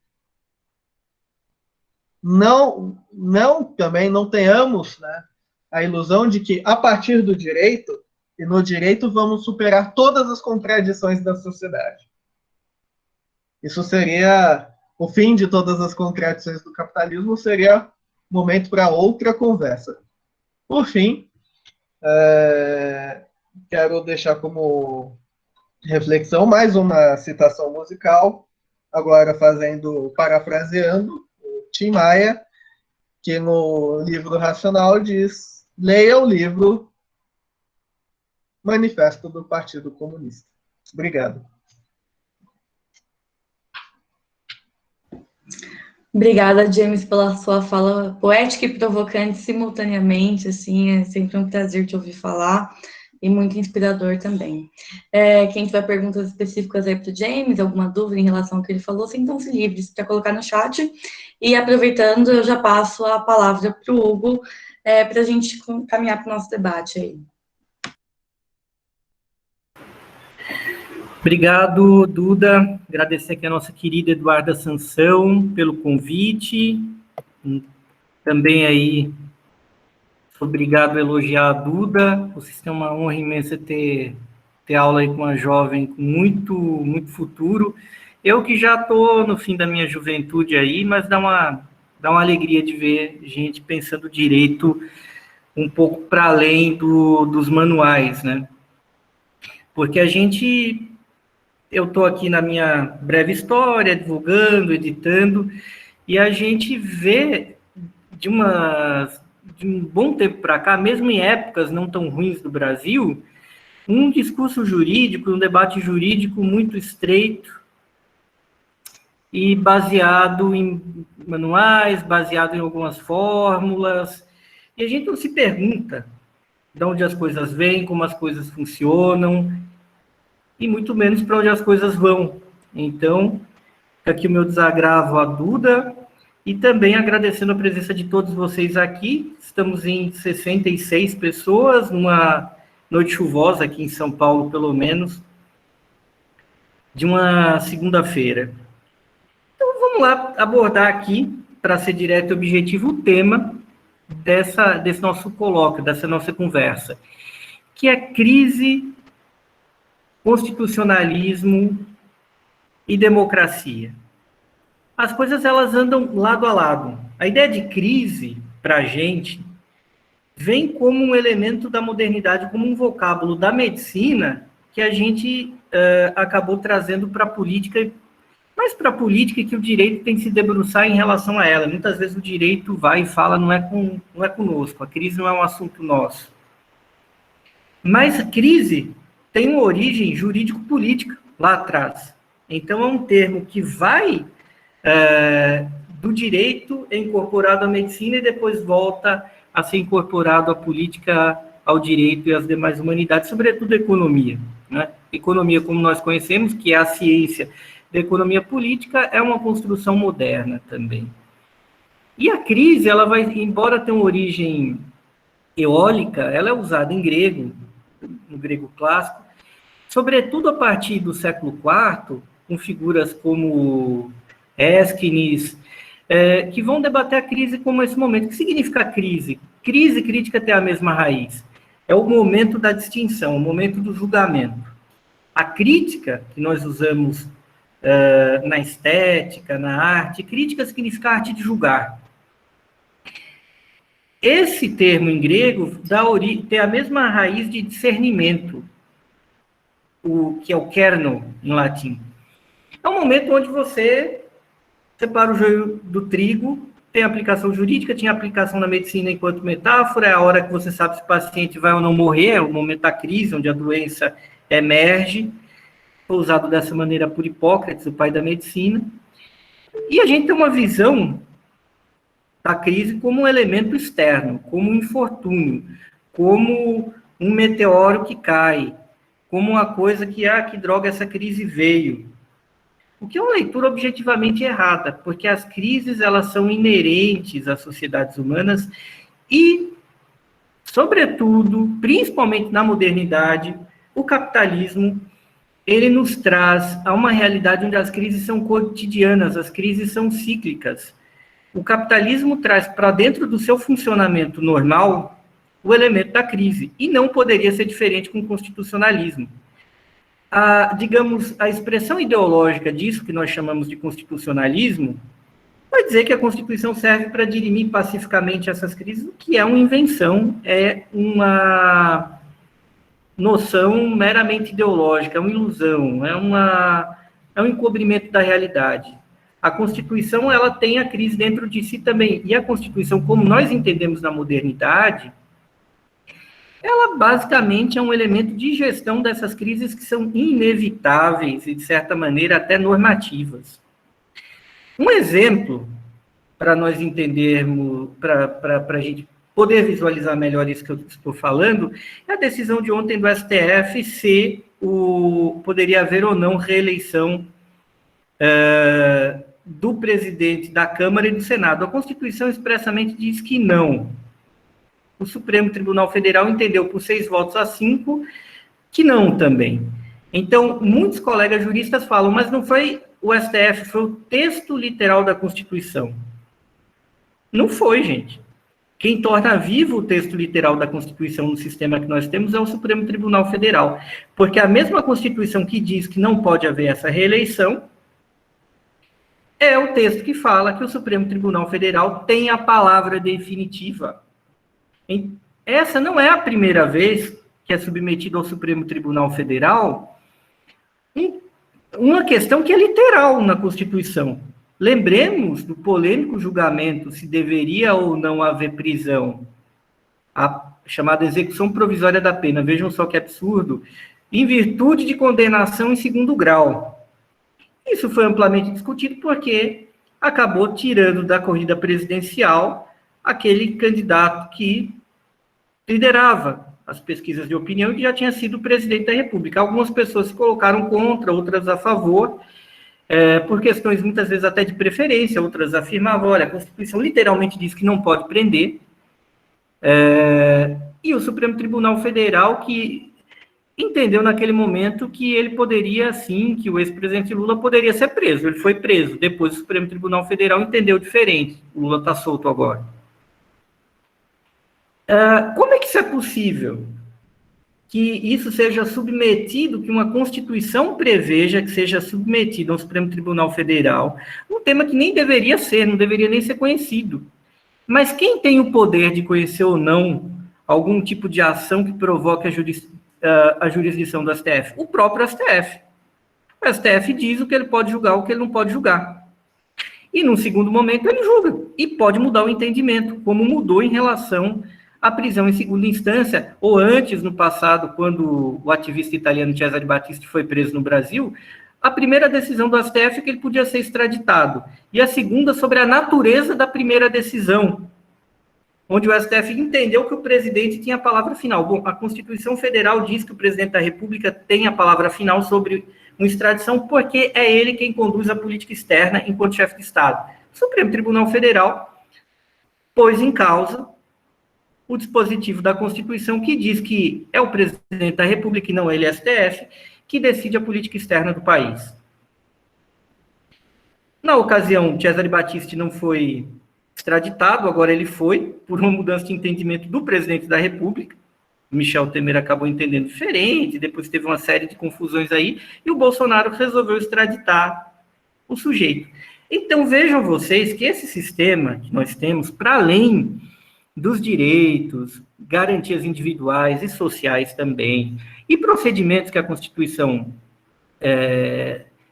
Também não tenhamos, né, a ilusão de que, a partir do direito, e no direito vamos superar todas as contradições da sociedade. Isso seria o fim de todas as contradições do capitalismo, seria momento para outra conversa. Por fim, quero deixar como reflexão mais uma citação musical, agora parafraseando o Tim Maia, que no livro Racional diz: leia o livro Manifesto do Partido Comunista. Obrigado. Obrigada, James, pela sua fala poética e provocante simultaneamente, assim, é sempre um prazer te ouvir falar e muito inspirador também. Quem tiver perguntas específicas aí para o James, alguma dúvida em relação ao que ele falou, sintam-se livres para colocar no chat. E aproveitando, eu já passo a palavra para o Hugo, para a gente caminhar para o nosso debate aí. Obrigado, Duda. Agradecer aqui a nossa querida Eduarda Sansão pelo convite. Também aí, obrigado a elogiar a Duda. Vocês têm uma honra imensa ter aula aí com uma jovem com muito futuro. Eu que já estou no fim da minha juventude aí, mas dá uma alegria de ver gente pensando direito um pouco para além dos manuais, né? Porque eu estou aqui na minha breve história, divulgando, editando, e a gente vê de um bom tempo para cá, mesmo em épocas não tão ruins do Brasil, um discurso jurídico, um debate jurídico muito estreito e baseado em manuais, baseado em algumas fórmulas, e a gente não se pergunta de onde as coisas vêm, como as coisas funcionam, e muito menos para onde as coisas vão. Então, aqui o meu desagravo à Duda, e também agradecendo a presença de todos vocês aqui. Estamos em 66 pessoas, numa noite chuvosa aqui em São Paulo, pelo menos, de uma segunda-feira. Então, vamos lá abordar aqui, para ser direto e objetivo, o tema desse nosso colóquio, dessa nossa conversa, que é crise, constitucionalismo e democracia. As coisas, elas andam lado a lado. A ideia de crise, para a gente, vem como um elemento da modernidade, como um vocábulo da medicina que a gente acabou trazendo para a política, mas para a política que o direito tem que se debruçar em relação a ela. Muitas vezes o direito vai e fala, não é conosco, a crise não é um assunto nosso. Mas a crise tem uma origem jurídico-política lá atrás. Então, é um termo que vai do direito incorporado à medicina e depois volta a ser incorporado à política, ao direito e às demais humanidades, sobretudo a economia, né? Economia, como nós conhecemos, que é a ciência da economia política, é uma construção moderna também. E a crise, ela vai, embora tenha uma origem eólica, ela é usada em grego, no grego clássico, sobretudo a partir do século IV, com figuras como Ésquines, que vão debater a crise como esse momento. O que significa crise? Crise e crítica têm a mesma raiz. É o momento da distinção, o momento do julgamento. A crítica, que nós usamos na estética, na arte, crítica significa arte de julgar. Esse termo em grego tem a mesma raiz de discernimento, que é o kerno em latim. É um momento onde você separa o joio do trigo, tem aplicação jurídica, tinha aplicação na medicina enquanto metáfora, é a hora que você sabe se o paciente vai ou não morrer, é o momento da crise, onde a doença emerge, foi usado dessa maneira por Hipócrates, o pai da medicina. E a gente tem uma visão da crise como um elemento externo, como um infortúnio, como um meteoro que cai, como uma coisa que droga, essa crise veio. O que é uma leitura objetivamente errada, porque as crises, elas são inerentes às sociedades humanas e, sobretudo, principalmente na modernidade, o capitalismo, ele nos traz a uma realidade onde as crises são cotidianas, as crises são cíclicas. O capitalismo traz para dentro do seu funcionamento normal o elemento da crise, e não poderia ser diferente com o constitucionalismo. digamos, a expressão ideológica disso, que nós chamamos de constitucionalismo, vai dizer que a Constituição serve para dirimir pacificamente essas crises, o que é uma invenção, é uma noção meramente ideológica, é uma ilusão, é um encobrimento da realidade. A Constituição, ela tem a crise dentro de si também, e a Constituição, como nós entendemos na modernidade, ela basicamente é um elemento de gestão dessas crises que são inevitáveis e, de certa maneira, até normativas. Um exemplo, para nós entendermos, para a gente poder visualizar melhor isso que eu estou falando, é a decisão de ontem do STF se poderia haver ou não reeleição do presidente da Câmara e do Senado. A Constituição expressamente diz que não. O Supremo Tribunal Federal entendeu por 6 votos a 5 que não também. Então, muitos colegas juristas falam, mas não foi o STF, foi o texto literal da Constituição. Não foi, gente. Quem torna vivo o texto literal da Constituição no sistema que nós temos é o Supremo Tribunal Federal, porque a mesma Constituição que diz que não pode haver essa reeleição é o texto que fala que o Supremo Tribunal Federal tem a palavra definitiva. Essa não é a primeira vez que é submetido ao Supremo Tribunal Federal uma questão que é literal na Constituição. Lembremos do polêmico julgamento se deveria ou não haver prisão, a chamada execução provisória da pena, vejam só que absurdo, em virtude de condenação em 2º grau. Isso foi amplamente discutido porque acabou tirando da corrida presidencial aquele candidato que liderava as pesquisas de opinião e que já tinha sido presidente da República. Algumas pessoas se colocaram contra, outras a favor, por questões muitas vezes até de preferência, outras afirmavam, olha, a Constituição literalmente diz que não pode prender, e o Supremo Tribunal Federal que entendeu naquele momento que ele poderia, sim, que o ex-presidente Lula poderia ser preso, ele foi preso, depois o Supremo Tribunal Federal entendeu diferente, o Lula está solto agora. Como é que isso é possível? Que isso seja submetido, que uma Constituição preveja que seja submetido ao Supremo Tribunal Federal, um tema que nem deveria ser, não deveria nem ser conhecido. Mas quem tem o poder de conhecer ou não algum tipo de ação que provoque a jurisdição do STF? O próprio STF. O STF diz o que ele pode julgar, o que ele não pode julgar. E, num segundo momento, ele julga. E pode mudar o entendimento, como mudou em relação à prisão em segunda instância, ou antes, no passado, quando o ativista italiano Cesare Battisti foi preso no Brasil, a primeira decisão do STF é que ele podia ser extraditado, e a segunda sobre a natureza da primeira decisão, onde o STF entendeu que o presidente tinha a palavra final. Bom, a Constituição Federal diz que o presidente da República tem a palavra final sobre uma extradição, porque é ele quem conduz a política externa enquanto chefe de Estado. O Supremo Tribunal Federal pôs em causa o dispositivo da Constituição que diz que é o presidente da República, e não ele, STF, que decide a política externa do país. Na ocasião, Cesare Battisti não foi extraditado, agora ele foi, por uma mudança de entendimento do presidente da República. Michel Temer acabou entendendo diferente, depois teve uma série de confusões aí, e o Bolsonaro resolveu extraditar o sujeito. Então, vejam vocês que esse sistema que nós temos, para além dos direitos, garantias individuais e sociais também, e procedimentos que a Constituição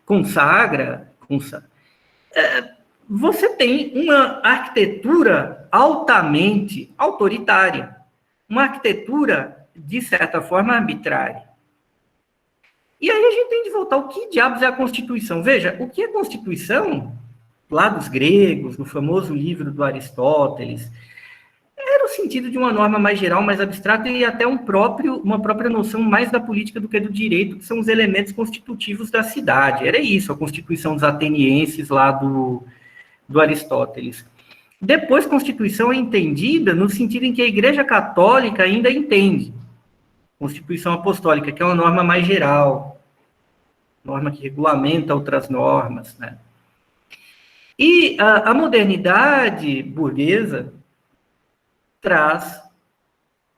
consagra, você tem uma arquitetura altamente autoritária, uma arquitetura, de certa forma, arbitrária. E aí a gente tem de voltar, o que diabos é a Constituição? Veja, o que é Constituição, lá dos gregos, no famoso livro do Aristóteles, era o sentido de uma norma mais geral, mais abstrata, e até uma própria noção mais da política do que do direito, que são os elementos constitutivos da cidade. Era isso, a Constituição dos atenienses lá do Aristóteles. Depois, Constituição é entendida no sentido em que a Igreja Católica ainda entende. Constituição Apostólica, que é uma norma mais geral, norma que regulamenta outras normas, né? E a modernidade burguesa traz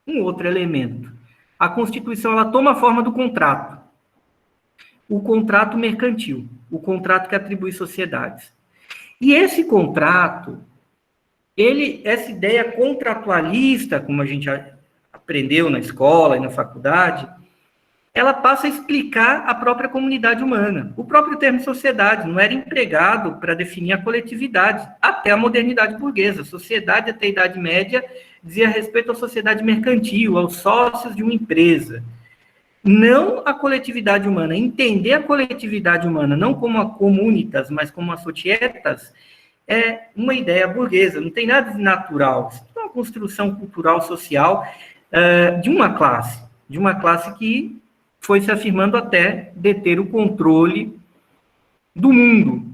um outro elemento. A Constituição, ela toma a forma do contrato. o contrato mercantil, o contrato que atribui sociedades. E esse contrato, essa ideia contratualista, como a gente aprendeu na escola e na faculdade, ela passa a explicar a própria comunidade humana. O próprio termo sociedade não era empregado para definir a coletividade, até a modernidade burguesa. Sociedade, até a Idade Média, dizia respeito à sociedade mercantil, aos sócios de uma empresa. Não a coletividade humana. Entender a coletividade humana não como a comunitas, mas como a societas, é uma ideia burguesa. Não tem nada de natural. Isso é uma construção cultural, social de uma classe que foi se afirmando até deter o controle do mundo.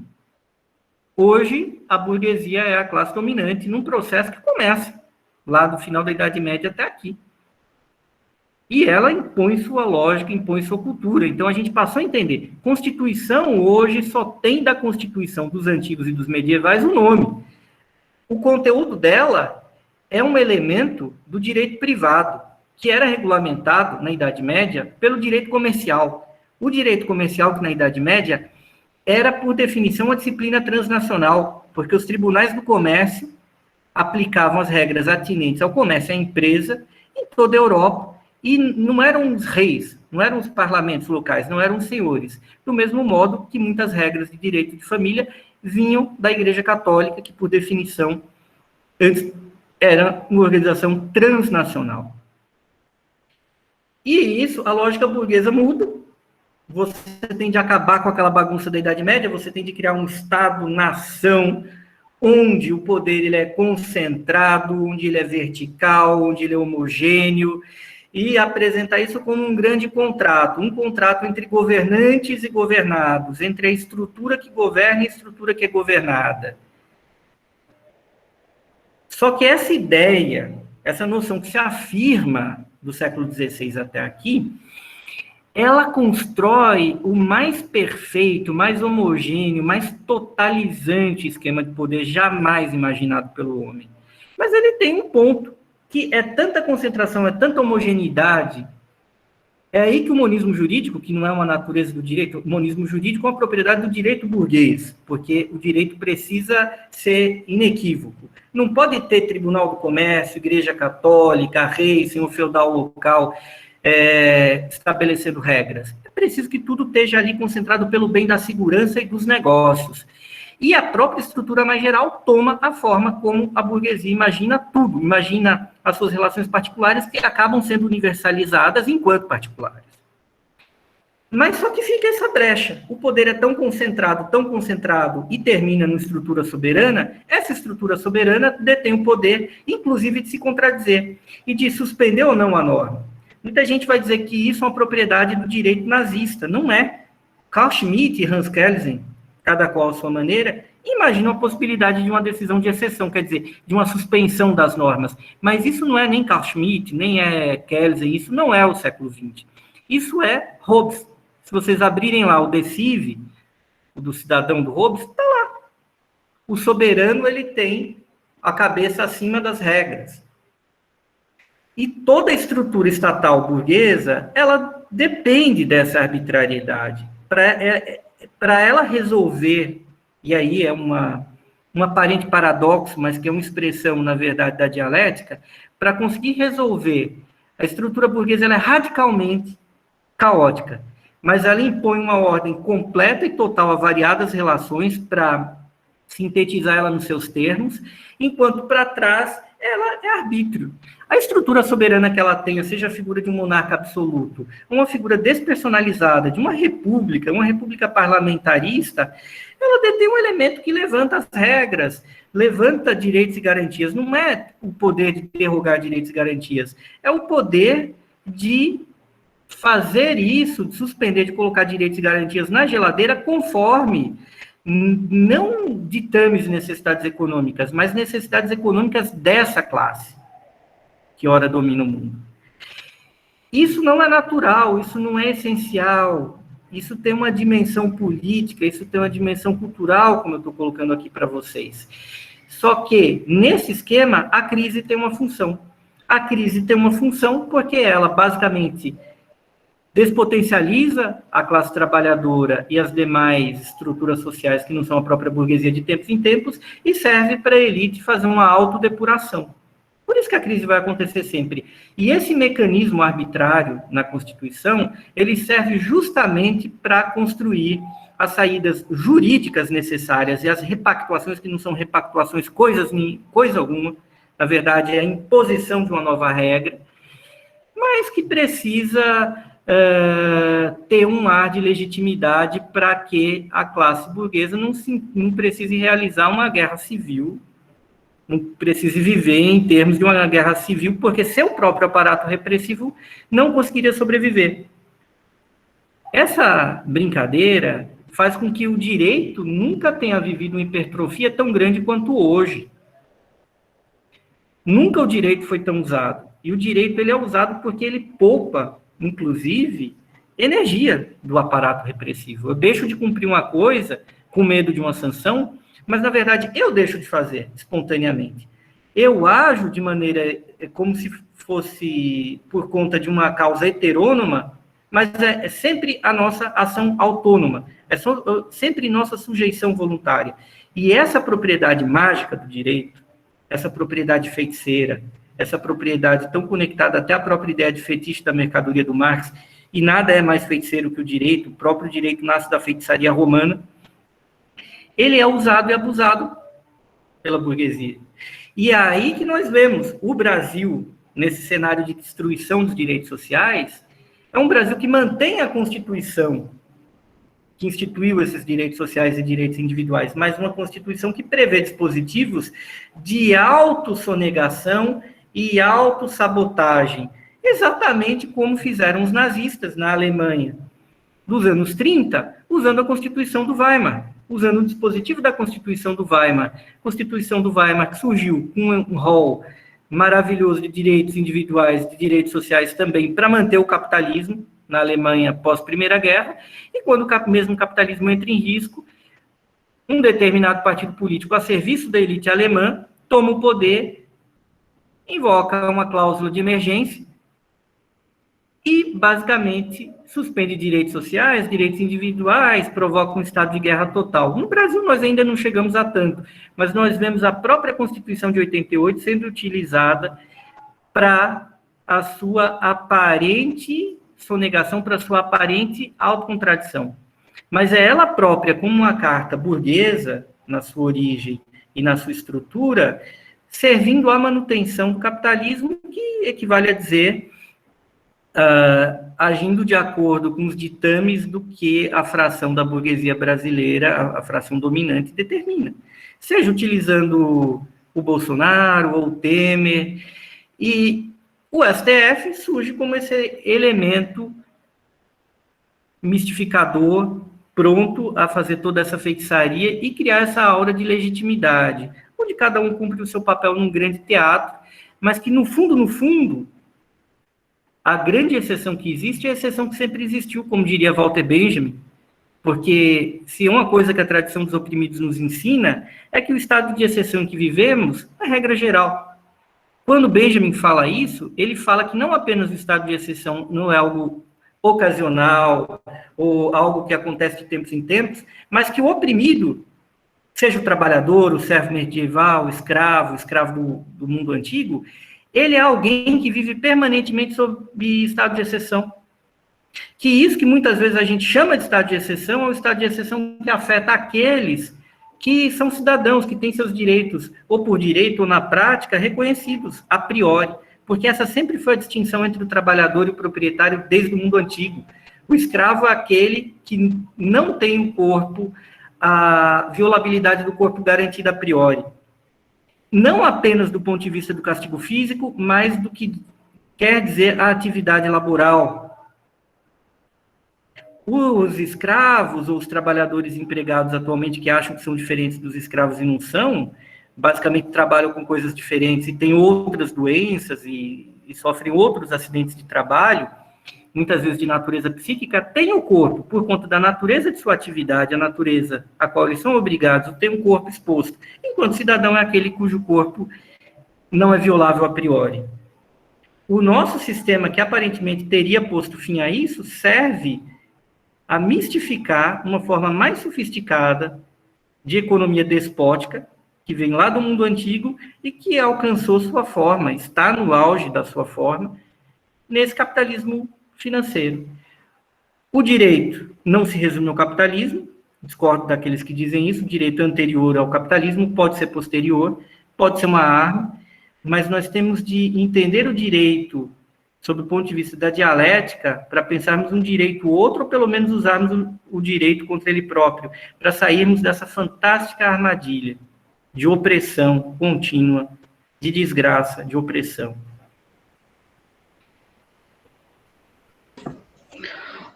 Hoje, a burguesia é a classe dominante num processo que começa lá do final da Idade Média até aqui. E ela impõe sua lógica, impõe sua cultura. Então, a gente passou a entender. Constituição, hoje, só tem da Constituição dos antigos e dos medievais o nome. O conteúdo dela é um elemento do direito privado, que era regulamentado, na Idade Média, pelo direito comercial. O direito comercial, que na Idade Média, era, por definição, uma disciplina transnacional, porque os tribunais do comércio aplicavam as regras atinentes ao comércio e à empresa em toda a Europa, e não eram os reis, não eram os parlamentos locais, não eram os senhores, do mesmo modo que muitas regras de direito de família vinham da Igreja Católica, que, por definição, antes era uma organização transnacional. E isso, a lógica burguesa muda. Você tem de acabar com aquela bagunça da Idade Média, você tem de criar um Estado-nação, onde o poder ele é concentrado, onde ele é vertical, onde ele é homogêneo, e apresentar isso como um grande contrato, um contrato entre governantes e governados, entre a estrutura que governa e a estrutura que é governada. Só que essa ideia, essa noção que se afirma do século XVI até aqui, ela constrói o mais perfeito, mais homogêneo, mais totalizante esquema de poder jamais imaginado pelo homem. Mas ele tem um ponto, que é tanta concentração, é tanta homogeneidade. É aí que o monismo jurídico, que não é uma natureza do direito, o monismo jurídico é uma propriedade do direito burguês, porque o direito precisa ser inequívoco. Não pode ter tribunal do comércio, igreja católica, rei, senhor feudal local, estabelecendo regras. É preciso que tudo esteja ali concentrado pelo bem da segurança e dos negócios. E a própria estrutura mais geral toma a forma como a burguesia imagina tudo, imagina as suas relações particulares que acabam sendo universalizadas enquanto particulares. Mas só que fica essa brecha. O poder é tão concentrado e termina numa estrutura soberana, essa estrutura soberana detém o poder, inclusive, de se contradizer e de suspender ou não a norma. Muita gente vai dizer que isso é uma propriedade do direito nazista. Não é. Carl Schmitt e Hans Kelsen, cada qual à sua maneira, imaginam a possibilidade de uma decisão de exceção, quer dizer, de uma suspensão das normas. Mas isso não é nem Carl Schmitt, nem é Kelsen, isso não é o século XX. Isso é Hobbes. Se vocês abrirem lá o De Cive, o do cidadão do Hobbes, está lá. O soberano, ele tem a cabeça acima das regras. E toda a estrutura estatal burguesa, ela depende dessa arbitrariedade. Para ela resolver, e aí é um aparente paradoxo, mas que é uma expressão, na verdade, da dialética, para conseguir resolver, a estrutura burguesa ela é radicalmente caótica, mas ela impõe uma ordem completa e total a variadas relações para sintetizar ela nos seus termos, enquanto para trás ela é arbítrio. A estrutura soberana que ela tenha, seja a figura de um monarca absoluto, uma figura despersonalizada de uma república parlamentarista, ela detém um elemento que levanta as regras, levanta direitos e garantias. Não é o poder de derrogar direitos e garantias, é o poder de fazer isso, de suspender, de colocar direitos e garantias na geladeira conforme não ditames de necessidades econômicas, mas necessidades econômicas dessa classe, que ora domina o mundo. Isso não é natural, isso não é essencial, isso tem uma dimensão política, isso tem uma dimensão cultural, como eu estou colocando aqui para vocês. Só que, nesse esquema, a crise tem uma função. A crise tem uma função porque ela, basicamente, despotencializa a classe trabalhadora e as demais estruturas sociais que não são a própria burguesia de tempos em tempos e serve para a elite fazer uma autodepuração. Por isso que a crise vai acontecer sempre. E esse mecanismo arbitrário na Constituição, ele serve justamente para construir as saídas jurídicas necessárias e as repactuações que não são repactuações coisa alguma, na verdade é a imposição de uma nova regra, mas que precisa ter um ar de legitimidade para que a classe burguesa não precise realizar uma guerra civil, não precise viver em termos de uma guerra civil, porque seu próprio aparato repressivo não conseguiria sobreviver. Essa brincadeira faz com que o direito nunca tenha vivido uma hipertrofia tão grande quanto hoje. Nunca o direito foi tão usado. E o direito ele é usado porque ele poupa, inclusive, energia do aparato repressivo. Eu deixo de cumprir uma coisa com medo de uma sanção, mas, na verdade, eu deixo de fazer espontaneamente. Eu ajo de maneira como se fosse por conta de uma causa heterônoma, mas é sempre a nossa ação autônoma, é sempre nossa sujeição voluntária. E essa propriedade mágica do direito, essa propriedade feiticeira, essa propriedade tão conectada até à própria ideia de fetiche da mercadoria do Marx, e nada é mais feiticeiro que o direito próprio direito nasce da feitiçaria romana, ele é usado e abusado pela burguesia. E é aí que nós vemos o Brasil, nesse cenário de destruição dos direitos sociais, é um Brasil que mantém a Constituição, que instituiu esses direitos sociais e direitos individuais, mas uma Constituição que prevê dispositivos de autossonegação e autossabotagem, exatamente como fizeram os nazistas na Alemanha dos anos 30, usando a Constituição do Weimar, usando o dispositivo da Constituição do Weimar. Constituição do Weimar que surgiu com um rol maravilhoso de direitos individuais, de direitos sociais também, para manter o capitalismo na Alemanha pós-Primeira Guerra, e quando o mesmo capitalismo entra em risco, um determinado partido político a serviço da elite alemã toma o poder, invoca uma cláusula de emergência e, basicamente, suspende direitos sociais, direitos individuais, provoca um estado de guerra total. No Brasil, nós ainda não chegamos a tanto, mas nós vemos a própria Constituição de 88 sendo utilizada para a sua aparente sonegação, para a sua aparente autocontradição. Mas é ela própria, como uma carta burguesa, na sua origem e na sua estrutura, servindo à manutenção do capitalismo, que equivale a dizer agindo de acordo com os ditames do que a fração da burguesia brasileira, a fração dominante, determina. Seja utilizando o Bolsonaro ou o Temer. E o STF surge como esse elemento mistificador, pronto a fazer toda essa feitiçaria e criar essa aura de legitimidade, onde cada um cumpre o seu papel num grande teatro, mas que, no fundo, a grande exceção que existe é a exceção que sempre existiu, como diria Walter Benjamin, porque se é uma coisa que a tradição dos oprimidos nos ensina, é que o estado de exceção em que vivemos é regra geral. Quando Benjamin fala isso, ele fala que não apenas o estado de exceção não é algo ocasional, ou algo que acontece de tempos em tempos, mas que o oprimido, seja o trabalhador, o servo medieval, o escravo do mundo antigo, ele é alguém que vive permanentemente sob estado de exceção. Que isso que muitas vezes a gente chama de estado de exceção é o estado de exceção que afeta aqueles que são cidadãos, que têm seus direitos, ou por direito ou na prática, reconhecidos a priori. Porque essa sempre foi a distinção entre o trabalhador e o proprietário desde o mundo antigo. O escravo é aquele que não tem o corpo, a violabilidade do corpo garantida a priori. Não apenas do ponto de vista do castigo físico, mas do que quer dizer a atividade laboral. Os escravos ou os trabalhadores empregados atualmente que acham que são diferentes dos escravos e não são, basicamente trabalham com coisas diferentes e têm outras doenças e sofrem outros acidentes de trabalho, muitas vezes de natureza psíquica, têm o corpo, por conta da natureza de sua atividade, a natureza a qual eles são obrigados, tem um corpo exposto, enquanto o cidadão é aquele cujo corpo não é violável a priori. o nosso sistema, que aparentemente teria posto fim a isso, serve a mistificar uma forma mais sofisticada de economia despótica, que vem lá do mundo antigo e que alcançou sua forma, está no auge da sua forma, nesse capitalismo financeiro. O direito não se resume ao capitalismo, discordo daqueles que dizem isso, o direito é anterior ao capitalismo, pode ser posterior, pode ser uma arma, mas nós temos de entender o direito sob o ponto de vista da dialética, para pensarmos um direito outro, ou pelo menos usarmos o direito contra ele próprio, para sairmos dessa fantástica armadilha de opressão contínua, de desgraça, de opressão.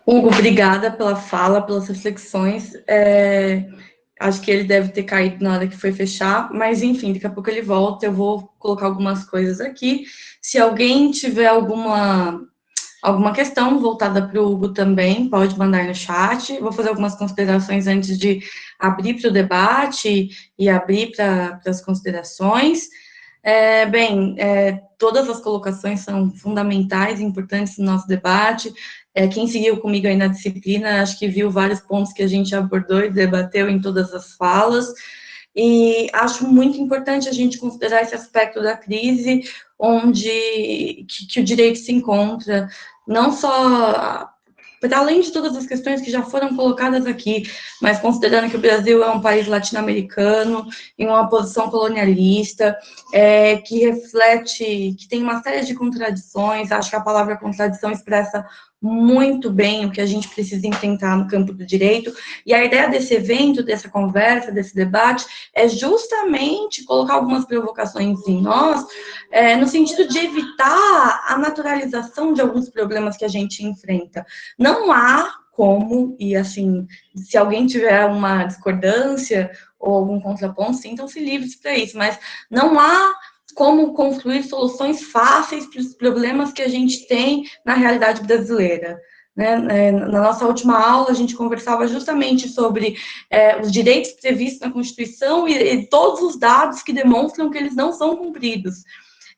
Hugo, obrigada pela fala, pelas reflexões. Acho que ele deve ter caído na hora que foi fechar, mas enfim, daqui a pouco ele volta, eu vou colocar algumas coisas aqui. Se alguém tiver alguma questão voltada para o Hugo também, pode mandar no chat. Vou fazer algumas considerações antes de abrir para o debate e abrir para as considerações. Todas as colocações são fundamentais e importantes no nosso debate. Quem seguiu comigo aí na disciplina, acho que viu vários pontos que a gente abordou e debateu em todas as falas, e acho muito importante a gente considerar esse aspecto da crise, onde que o direito se encontra, não só para além de todas as questões que já foram colocadas aqui, mas considerando que o Brasil é um país latino-americano, em uma posição colonialista, que reflete, que tem uma série de contradições, acho que a palavra contradição expressa muito bem o que a gente precisa enfrentar no campo do direito, e a ideia desse evento, dessa conversa, desse debate, é justamente colocar algumas provocações em nós, no sentido de evitar a naturalização de alguns problemas que a gente enfrenta. Não há como, e assim, se alguém tiver uma discordância ou algum contraponto, sintam-se livres para isso, mas não há como construir soluções fáceis para os problemas que a gente tem na realidade brasileira. Né? Na nossa última aula, a gente conversava justamente sobre os direitos previstos na Constituição e todos os dados que demonstram que eles não são cumpridos.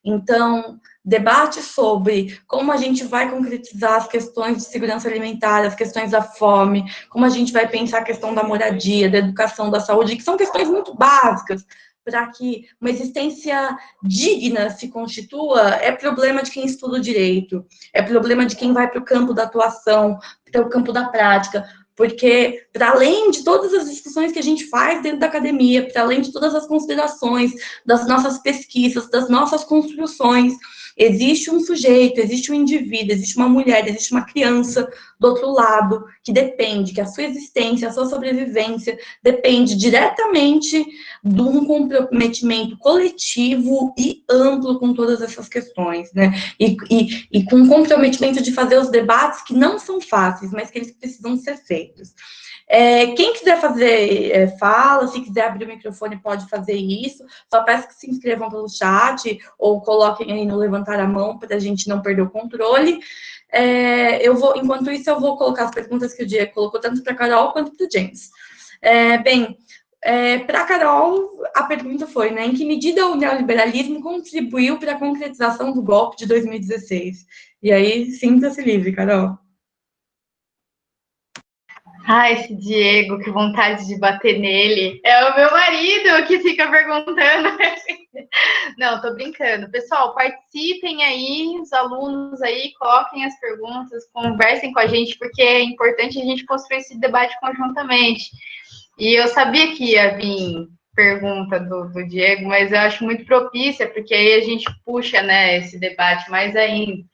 Então, debate sobre como a gente vai concretizar as questões de segurança alimentar, as questões da fome, como a gente vai pensar a questão da moradia, da educação, da saúde, que são questões muito básicas, para que uma existência digna se constitua, é problema de quem estuda o direito, é problema de quem vai para o campo da atuação, para o campo da prática, porque, para além de todas as discussões que a gente faz dentro da academia, para além de todas as considerações das nossas pesquisas, das nossas construções, existe um sujeito, existe um indivíduo, existe uma mulher, existe uma criança do outro lado, que depende, que a sua existência, a sua sobrevivência, depende diretamente de um comprometimento coletivo e amplo com todas essas questões, né? E com um comprometimento de fazer os debates que não são fáceis, mas que eles precisam ser feitos. Quem quiser fazer fala, se quiser abrir o microfone, pode fazer isso. Só peço que se inscrevam pelo chat ou coloquem aí no levantar a mão para a gente não perder o controle. Enquanto isso, eu vou colocar as perguntas que o Diego colocou, tanto para a Carol quanto para o James. Para a Carol, a pergunta foi, né, em que medida o neoliberalismo contribuiu para a concretização do golpe de 2016? E aí, sinta-se livre, Carol. Esse Diego, que vontade de bater nele. É o meu marido que fica perguntando. Não, tô brincando. Pessoal, participem aí, os alunos aí, coloquem as perguntas, conversem com a gente, porque é importante a gente construir esse debate conjuntamente. E eu sabia que ia vir pergunta do Diego, mas eu acho muito propícia, porque aí a gente puxa, né, esse debate mais ainda.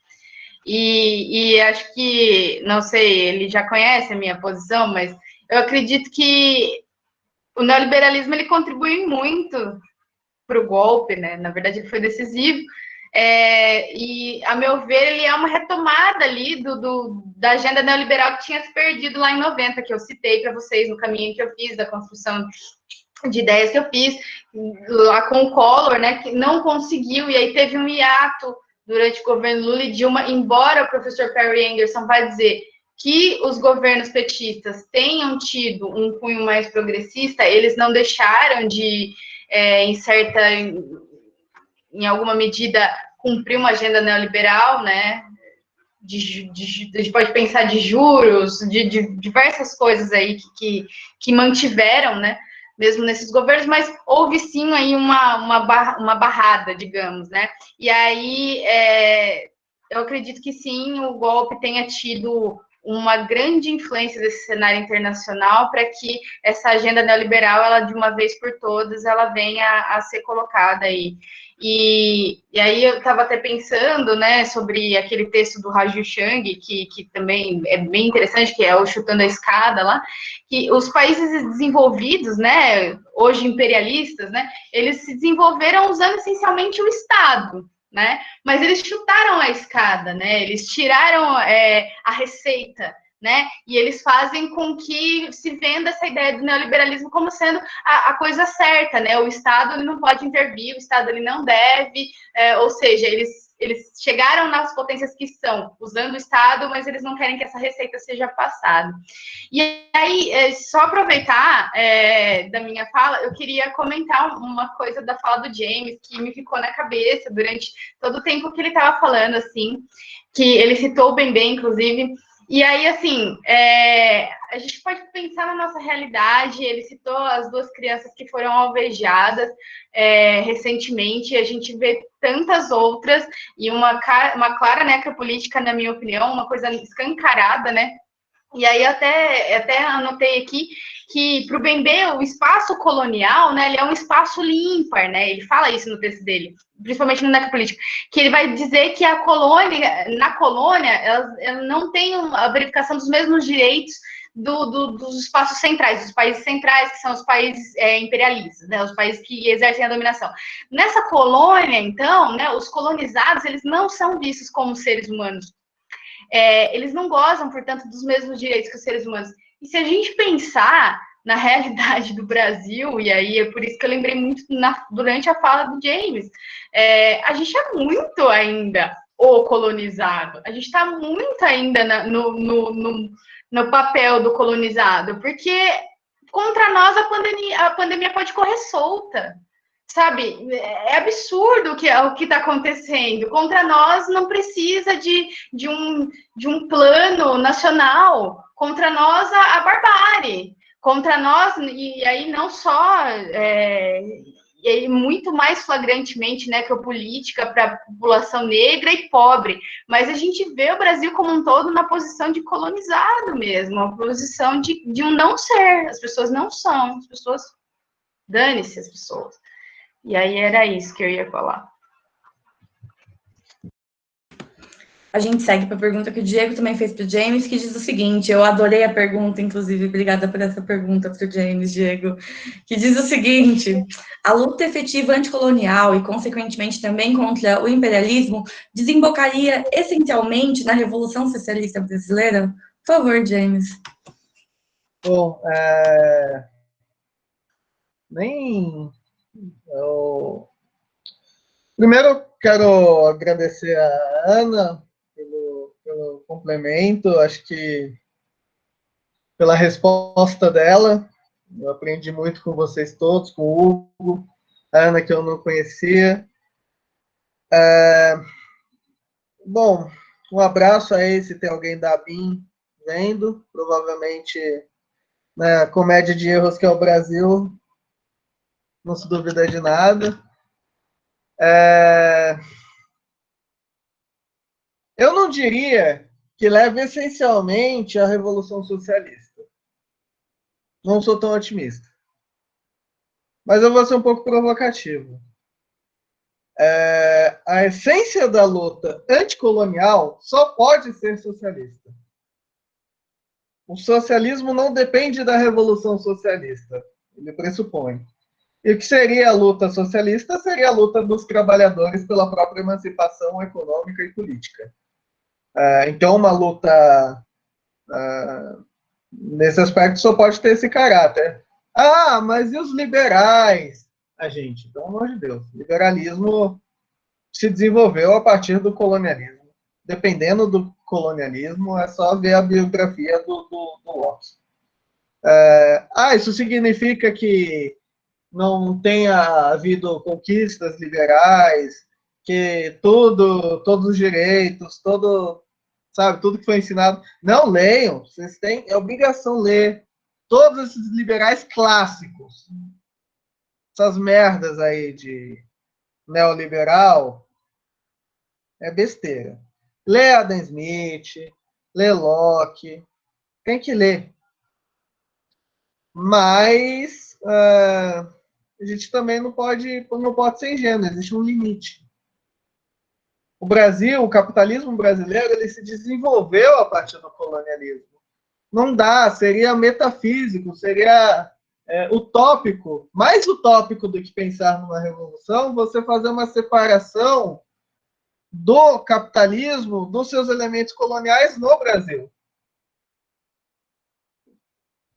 E acho que, não sei, ele já conhece a minha posição, mas eu acredito que o neoliberalismo ele contribui muito para o golpe, né? Na verdade, ele foi decisivo. E, a meu ver, ele é uma retomada ali da agenda neoliberal que tinha se perdido lá em 90, que eu citei para vocês no caminho que eu fiz, da construção de ideias que eu fiz, lá com o Collor, né, que não conseguiu, e aí teve um hiato durante o governo Lula e Dilma, embora o professor Perry Anderson vai dizer que os governos petistas tenham tido um cunho mais progressista, eles não deixaram de, em alguma medida, cumprir uma agenda neoliberal, né? A gente pode pensar de juros, de diversas coisas aí que mantiveram, né? Mesmo nesses governos, mas houve sim aí uma barrada, digamos, né? E aí eu acredito que sim, o golpe tenha tido uma grande influência desse cenário internacional para que essa agenda neoliberal, ela de uma vez por todas, ela venha a ser colocada aí. E aí eu estava até pensando, né, sobre aquele texto do Raju Chang, que também é bem interessante, que é o Chutando a Escada lá, que os países desenvolvidos, né, hoje imperialistas, né, eles se desenvolveram usando essencialmente o Estado, né, mas eles chutaram a escada, né, eles tiraram a receita, né, e eles fazem com que se venda essa ideia do neoliberalismo como sendo a coisa certa, né, o Estado ele não pode intervir, o Estado ele não deve, ou seja, eles chegaram nas potências que estão usando o Estado, mas eles não querem que essa receita seja passada. E aí, só aproveitar da minha fala, eu queria comentar uma coisa da fala do James, que me ficou na cabeça durante todo o tempo que ele estava falando, assim, que ele citou o Bem, inclusive. E aí, assim, a gente pode pensar na nossa realidade. Ele citou as 2 crianças que foram alvejadas recentemente. A gente vê tantas outras, e uma clara necropolítica, na minha opinião, uma coisa escancarada, né? E aí até anotei aqui que para o Bembe o espaço colonial, né, ele é um espaço ímpar, né? Ele fala isso no texto dele, principalmente no Necropolítica, que ele vai dizer que a colônia, na colônia, ela não tem a verificação dos mesmos direitos dos espaços centrais, dos países centrais, que são os países imperialistas, né, os países que exercem a dominação. Nessa colônia, então, né, os colonizados, eles não são vistos como seres humanos. Eles não gozam, portanto, dos mesmos direitos que os seres humanos. E se a gente pensar na realidade do Brasil, e aí é por isso que eu lembrei muito durante a fala do James, a gente é muito ainda o colonizado, a gente está muito ainda no papel do colonizado, porque contra nós a pandemia pode correr solta. Sabe, é absurdo o que está acontecendo. Contra nós não precisa de um plano nacional. Contra nós a barbárie. Contra nós, e aí não só, e aí muito mais flagrantemente necropolítica para a população negra e pobre, mas a gente vê o Brasil como um todo na posição de colonizado mesmo, uma posição de um não ser. As pessoas não são, as pessoas, dane-se as pessoas. E aí era isso que eu ia falar. A gente segue para a pergunta que o Diego também fez para o James, que diz o seguinte, eu adorei a pergunta, inclusive, obrigada por essa pergunta para o James, Diego, que diz o seguinte, a luta efetiva anticolonial e, consequentemente, também contra o imperialismo desembocaria essencialmente na Revolução Socialista Brasileira? Por favor, James. Bom, primeiro eu quero agradecer a Ana pelo complemento, acho que pela resposta dela. Eu aprendi muito com vocês todos, com o Hugo, a Ana, que eu não conhecia. Bom, um abraço aí, se tem alguém da BIM vendo, provavelmente, né, a comédia de erros que é o Brasil, não se duvida de nada. Eu não diria que leva essencialmente à Revolução Socialista. Não sou tão otimista. Mas eu vou ser um pouco provocativo. A essência da luta anticolonial só pode ser socialista. O socialismo não depende da Revolução Socialista. Ele pressupõe. E o que seria a luta socialista seria a luta dos trabalhadores pela própria emancipação econômica e política. Então, uma luta nesse aspecto só pode ter esse caráter. Mas e os liberais? Gente, pelo amor de Deus, o liberalismo se desenvolveu a partir do colonialismo. Dependendo do colonialismo, é só ver a biografia do Locke. Isso significa que não tenha havido conquistas liberais, que todos os direitos, sabe, tudo que foi ensinado. Não leiam, vocês têm obrigação ler todos esses liberais clássicos. Essas merdas aí de neoliberal é besteira. Lê Adam Smith, lê Locke, tem que ler. Mas a gente também não pode ser ingênuo, existe um limite. O capitalismo brasileiro, ele se desenvolveu a partir do colonialismo. Não dá, seria metafísico, seria utópico, mais utópico do que pensar numa revolução, você fazer uma separação do capitalismo, dos seus elementos coloniais no Brasil.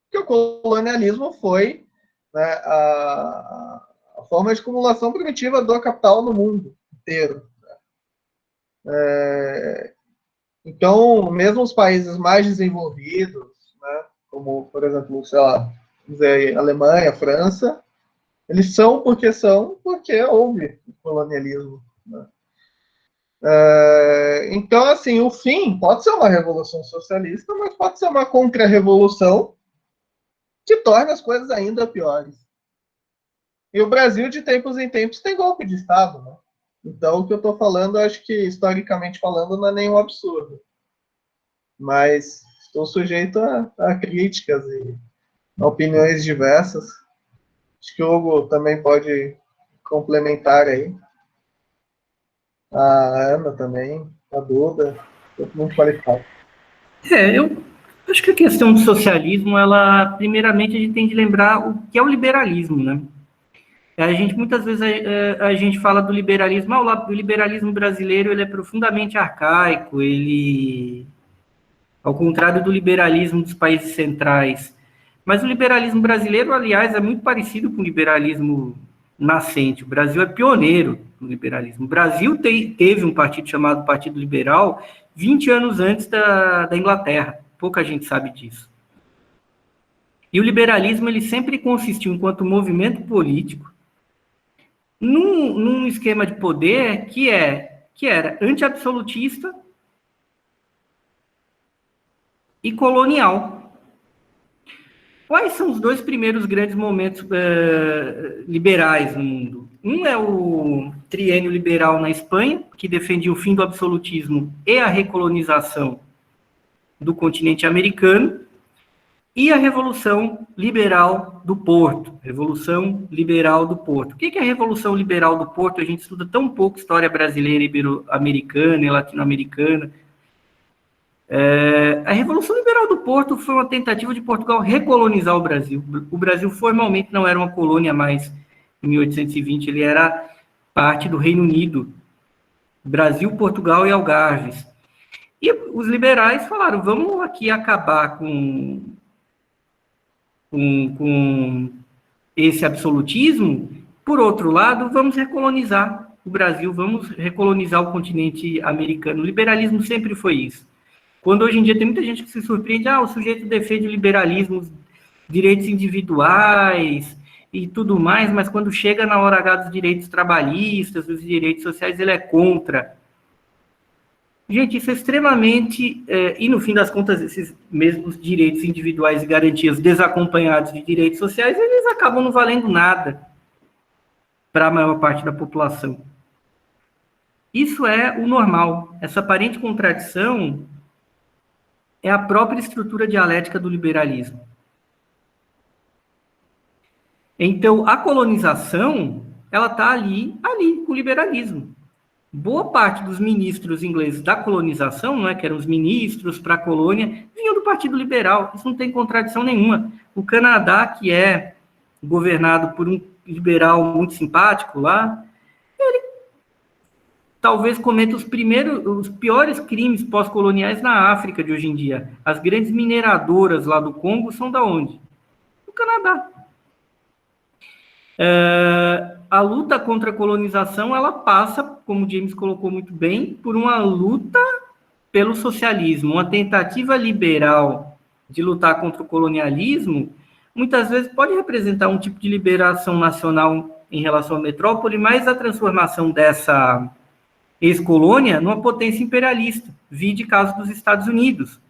Porque o colonialismo foi, né, a forma de acumulação primitiva do capital no mundo inteiro. Então, mesmo os países mais desenvolvidos, né, como, por exemplo, sei lá, Alemanha, França, eles são porque houve colonialismo. Né? Então, assim, o fim pode ser uma revolução socialista, mas pode ser uma contra-revolução que torna as coisas ainda piores. E o Brasil, de tempos em tempos, tem golpe de Estado, né? Então, o que eu estou falando, acho que, historicamente falando, não é nenhum absurdo. Mas estou sujeito a críticas e a opiniões diversas. Acho que o Hugo também pode complementar aí. A Ana também, a Duda, todo mundo qualificado. Eu acho que a questão do socialismo, primeiramente, a gente tem de lembrar o que é o liberalismo, né? A gente, muitas vezes, a gente fala do liberalismo, o liberalismo brasileiro, ele é profundamente arcaico, ele, ao contrário do liberalismo dos países centrais, mas o liberalismo brasileiro, aliás, é muito parecido com o liberalismo nascente. O Brasil é pioneiro no liberalismo. O Brasil teve um partido chamado Partido Liberal 20 anos antes da Inglaterra. Pouca gente sabe disso. E o liberalismo, ele sempre consistiu, enquanto movimento político, num esquema de poder que era anti-absolutista e colonial. Quais são os dois primeiros grandes momentos liberais no mundo? Um é o triênio liberal na Espanha, que defendia o fim do absolutismo e a recolonização do continente americano, e a Revolução Liberal do Porto. Revolução Liberal do Porto. O que é a Revolução Liberal do Porto? A gente estuda tão pouco história brasileira, ibero-americana e latino-americana. A Revolução Liberal do Porto foi uma tentativa de Portugal recolonizar o Brasil. O Brasil formalmente não era uma colônia mais em 1820, ele era parte do Reino Unido. Brasil, Portugal e Algarves. E os liberais falaram, vamos aqui acabar com esse absolutismo, por outro lado, vamos recolonizar o Brasil, vamos recolonizar o continente americano. O liberalismo sempre foi isso. Quando hoje em dia tem muita gente que se surpreende, o sujeito defende o liberalismo, direitos individuais e tudo mais, mas quando chega na hora H dos direitos trabalhistas, dos direitos sociais, ele é contra. Gente, isso é extremamente... e, no fim das contas, esses mesmos direitos individuais e garantias desacompanhados de direitos sociais, eles acabam não valendo nada para a maior parte da população. Isso é o normal. Essa aparente contradição é a própria estrutura dialética do liberalismo. Então, a colonização, ela está ali com o liberalismo. Boa parte dos ministros ingleses da colonização, não é, que eram os ministros para a colônia, vinham do Partido Liberal. Isso não tem contradição nenhuma. O Canadá, que é governado por um liberal muito simpático lá, ele talvez cometa os piores crimes pós-coloniais na África de hoje em dia. As grandes mineradoras lá do Congo são da onde? Do Canadá. A luta contra a colonização, ela passa, como o James colocou muito bem, por uma luta pelo socialismo, uma tentativa liberal de lutar contra o colonialismo, muitas vezes pode representar um tipo de liberação nacional em relação à metrópole, mas a transformação dessa ex-colônia numa potência imperialista. Vide o caso dos Estados Unidos.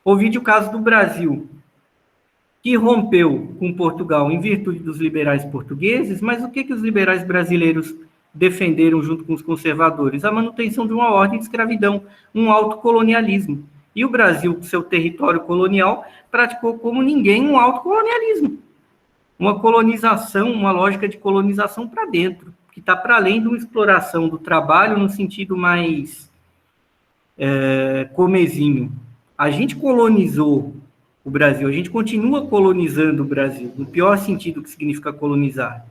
Ou vide o caso do Brasil, que rompeu com Portugal em virtude dos liberais portugueses, mas o que os liberais brasileiros defenderam junto com os conservadores? A manutenção de uma ordem de escravidão, um autocolonialismo. E o Brasil, com seu território colonial, praticou como ninguém um autocolonialismo. Uma colonização, uma lógica de colonização para dentro, que está para além de uma exploração do trabalho no sentido mais comezinho. A gente colonizou o Brasil, a gente continua colonizando o Brasil, no pior sentido que significa colonizar.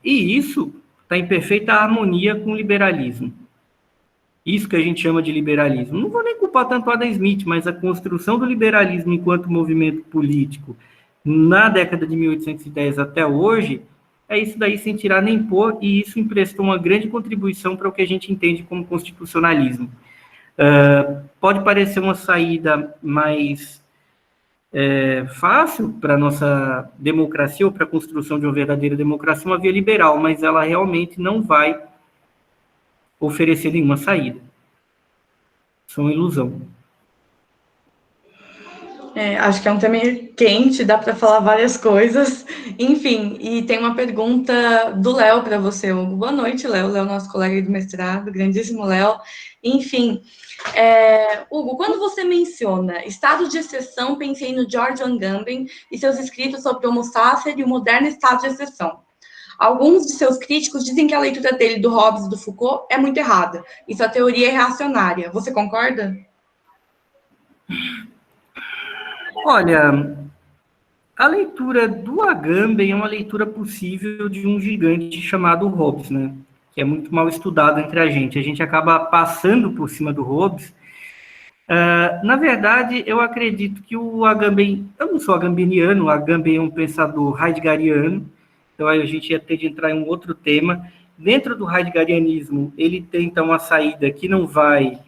E isso está em perfeita harmonia com o liberalismo. Isso que a gente chama de liberalismo. Não vou nem culpar tanto Adam Smith, mas a construção do liberalismo enquanto movimento político na década de 1810 até hoje, é isso daí sem tirar nem pôr, e isso emprestou uma grande contribuição para o que a gente entende como constitucionalismo. Pode parecer uma saída mais fácil para a nossa democracia, ou para a construção de uma verdadeira democracia, uma via liberal, mas ela realmente não vai oferecer nenhuma saída. Isso é uma ilusão. Acho que é um tema quente, dá para falar várias coisas. Enfim, e tem uma pergunta do Léo para você, Hugo. Boa noite, Léo. Léo, nosso colega do mestrado, grandíssimo Léo. Enfim, Hugo, quando você menciona estado de exceção, pensei no George Agamben e seus escritos sobre o Homo sacer e o moderno estado de exceção. Alguns de seus críticos dizem que a leitura dele do Hobbes e do Foucault é muito errada, e sua teoria é reacionária. Você concorda? Olha, a leitura do Agamben é uma leitura possível de um gigante chamado Hobbes, né? Que é muito mal estudado entre a gente. A gente acaba passando por cima do Hobbes. Na verdade, eu acredito que o Agamben... Eu não sou agambeniano, o Agamben é um pensador heideggeriano, então aí a gente ia ter de entrar em um outro tema. Dentro do heideggerianismo, ele tenta uma saída que não vai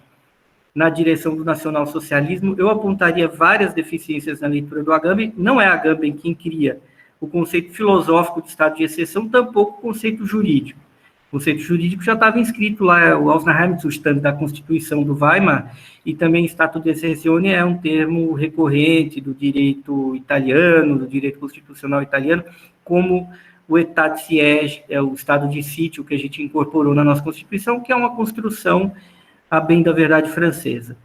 na direção do nacionalsocialismo. Eu apontaria várias deficiências na leitura do Agamben. Não é Agamben quem cria o conceito filosófico de estado de exceção, tampouco o conceito jurídico. O conceito jurídico já estava inscrito lá, o Ausnahmszustand da Constituição do Weimar, e também Stato de Excezione é um termo recorrente do direito italiano, do direito constitucional italiano, como o état de siège, o estado de sítio que a gente incorporou na nossa Constituição, que é uma construção a bem da verdade francesa.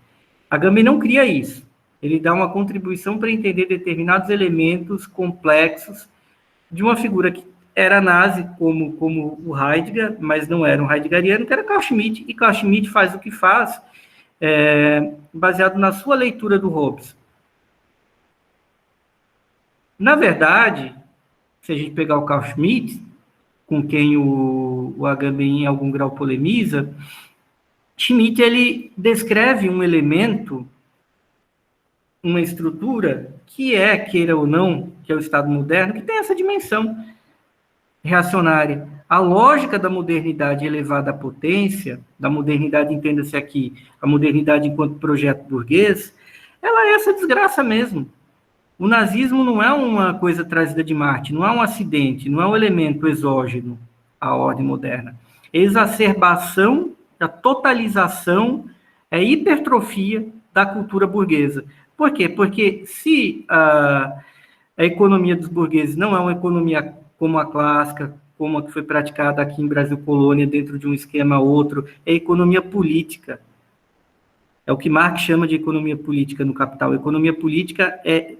Agamben não cria isso. Ele dá uma contribuição para entender determinados elementos complexos de uma figura que era nazi, como o Heidegger, mas não era um heideggeriano, que era Carl Schmitt, e Carl Schmitt faz o que faz, baseado na sua leitura do Hobbes. Na verdade, se a gente pegar o Carl Schmitt, com quem o Agamben em algum grau polemiza, Schmitt, ele descreve um elemento, uma estrutura, que queira ou não, que é o Estado moderno, que tem essa dimensão reacionária. A lógica da modernidade elevada à potência, da modernidade, entenda-se aqui, a modernidade enquanto projeto burguês, ela é essa desgraça mesmo. O nazismo não é uma coisa trazida de Marte, não é um acidente, não é um elemento exógeno à ordem moderna. É exacerbação, a totalização, a hipertrofia da cultura burguesa. Por quê? Porque se a economia dos burgueses não é uma economia como a clássica, como a que foi praticada aqui em Brasil Colônia, dentro de um esquema outro, é economia política. É o que Marx chama de economia política no Capital. A economia política é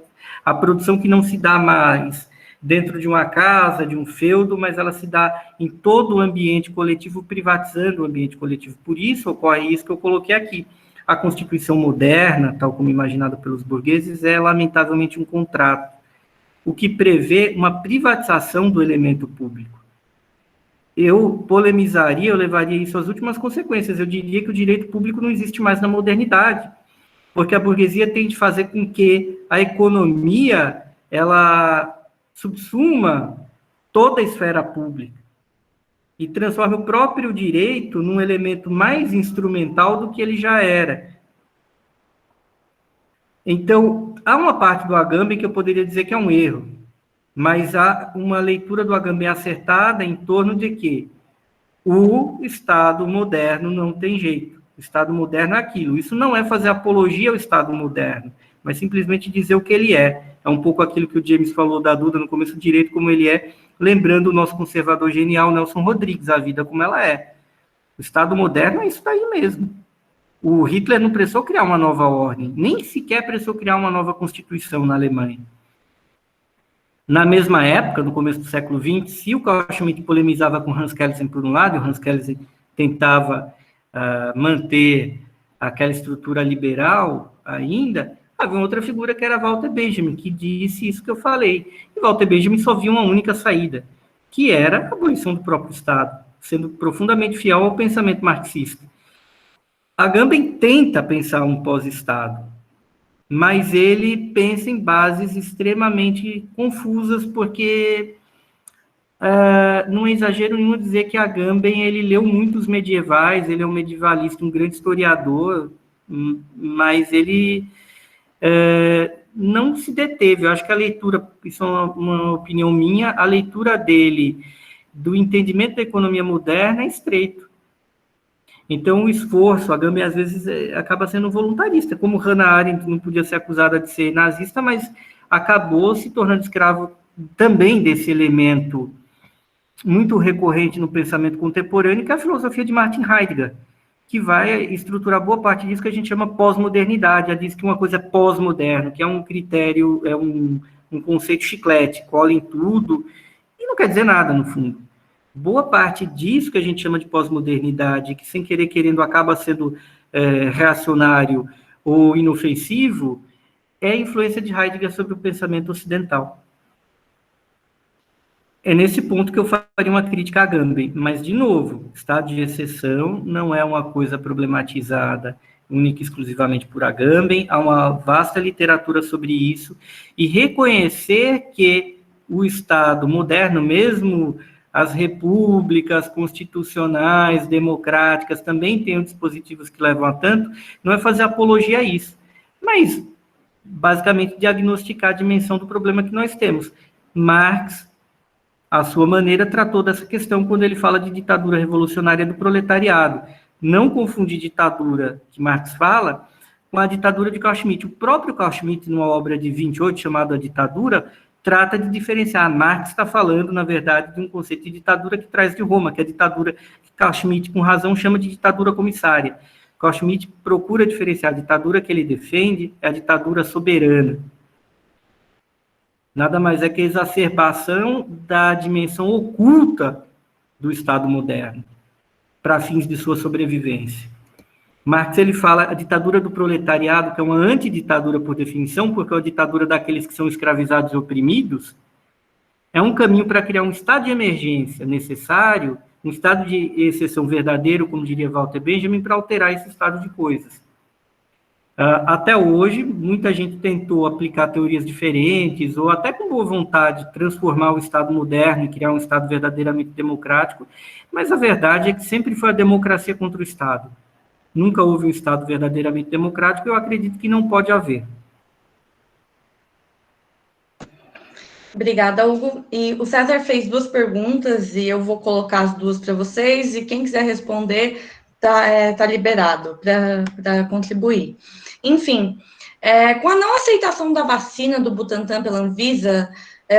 a produção que não se dá mais dentro de uma casa, de um feudo, mas ela se dá em todo o ambiente coletivo, privatizando o ambiente coletivo. Por isso ocorre isso que eu coloquei aqui. A Constituição moderna, tal como imaginada pelos burgueses, é lamentavelmente um contrato, o que prevê uma privatização do elemento público. Eu polemizaria, eu levaria isso às últimas consequências. Eu diria que o direito público não existe mais na modernidade, porque a burguesia tem de fazer com que a economia, ela subsuma toda a esfera pública e transforme o próprio direito num elemento mais instrumental do que ele já era. Então, há uma parte do Agamben que eu poderia dizer que é um erro, mas há uma leitura do Agamben acertada em torno de que O Estado moderno não tem jeito. O Estado moderno é aquilo. Isso não é fazer apologia ao Estado moderno, mas simplesmente dizer o que ele é. É um pouco aquilo que o James falou da Duda no começo do direito, como ele é, lembrando o nosso conservador genial, Nelson Rodrigues, a vida como ela é. O Estado moderno é isso daí mesmo. O Hitler não precisou criar uma nova ordem, nem sequer precisou criar uma nova constituição na Alemanha. Na mesma época, no começo do século XX, se o Carl Schmitt polemizava com Hans Kelsen por um lado, e o Hans Kelsen tentava manter aquela estrutura liberal ainda, havia outra figura que era Walter Benjamin, que disse isso que eu falei. E Walter Benjamin só via uma única saída, que era a abolição do próprio Estado, sendo profundamente fiel ao pensamento marxista. Agamben tenta pensar um pós-Estado, mas ele pensa em bases extremamente confusas, porque não é exagero nenhum dizer que Agamben ele leu muitos medievais, ele é um medievalista, um grande historiador, mas ele não se deteve. Eu acho que a leitura, isso é uma opinião minha, a leitura dele do entendimento da economia moderna é estreito. Então, o esforço, a Agamben, às vezes, acaba sendo voluntarista, como Hannah Arendt não podia ser acusada de ser nazista, mas acabou se tornando escravo também desse elemento muito recorrente no pensamento contemporâneo, que é a filosofia de Martin Heidegger, que vai estruturar boa parte disso que a gente chama pós-modernidade. Ela diz que uma coisa é pós-moderno, que é um critério, é um conceito chiclete, cola em tudo, e não quer dizer nada, no fundo. Boa parte disso que a gente chama de pós-modernidade, que sem querer querendo acaba sendo reacionário ou inofensivo, é a influência de Heidegger sobre o pensamento ocidental. É nesse ponto que eu faria uma crítica a Agamben, mas, de novo, estado de exceção não é uma coisa problematizada única e exclusivamente por Agamben, há uma vasta literatura sobre isso, e reconhecer que o Estado moderno, mesmo as repúblicas constitucionais, democráticas, também têm dispositivos que levam a tanto, não é fazer apologia a isso, mas, basicamente, diagnosticar a dimensão do problema que nós temos. Marx, à sua maneira, tratou dessa questão quando ele fala de ditadura revolucionária do proletariado. Não confundir ditadura, que Marx fala, com a ditadura de Carl Schmitt. O próprio Carl Schmitt, numa obra de 28, chamada Ditadura, trata de diferenciar. Marx está falando, na verdade, de um conceito de ditadura que traz de Roma, que é a ditadura que Carl Schmitt, com razão, chama de ditadura comissária. Carl Schmitt procura diferenciar a ditadura que ele defende, é a ditadura soberana. Nada mais é que a exacerbação da dimensão oculta do Estado moderno, para fins de sua sobrevivência. Marx, ele fala a ditadura do proletariado, que é uma antiditadura por definição, porque é a ditadura daqueles que são escravizados e oprimidos, é um caminho para criar um estado de emergência necessário, um estado de exceção verdadeiro, como diria Walter Benjamin, para alterar esse estado de coisas. Até hoje, muita gente tentou aplicar teorias diferentes, ou até com boa vontade, transformar o Estado moderno e criar um Estado verdadeiramente democrático, mas a verdade é que sempre foi a democracia contra o Estado. Nunca houve um Estado verdadeiramente democrático, eu acredito que não pode haver. Obrigada, Hugo. E o César fez 2 perguntas, e eu vou colocar as 2 para vocês, e quem quiser responder tá liberado para contribuir. Enfim, com a não aceitação da vacina do Butantan pela Anvisa,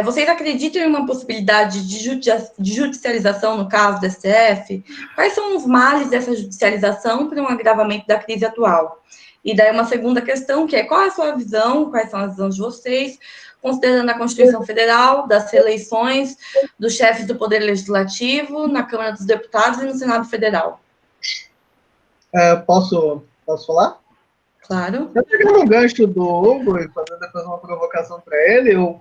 vocês acreditam em uma possibilidade de judicialização no caso do STF? Quais são os males dessa judicialização para um agravamento da crise atual? E daí uma segunda questão, que é qual é a sua visão, quais são as visões de vocês, considerando a Constituição Federal, das reeleições dos chefes do Poder Legislativo na Câmara dos Deputados e no Senado Federal? Posso falar? Claro. Eu pegando o gancho do Hugo e fazendo depois uma provocação para ele, o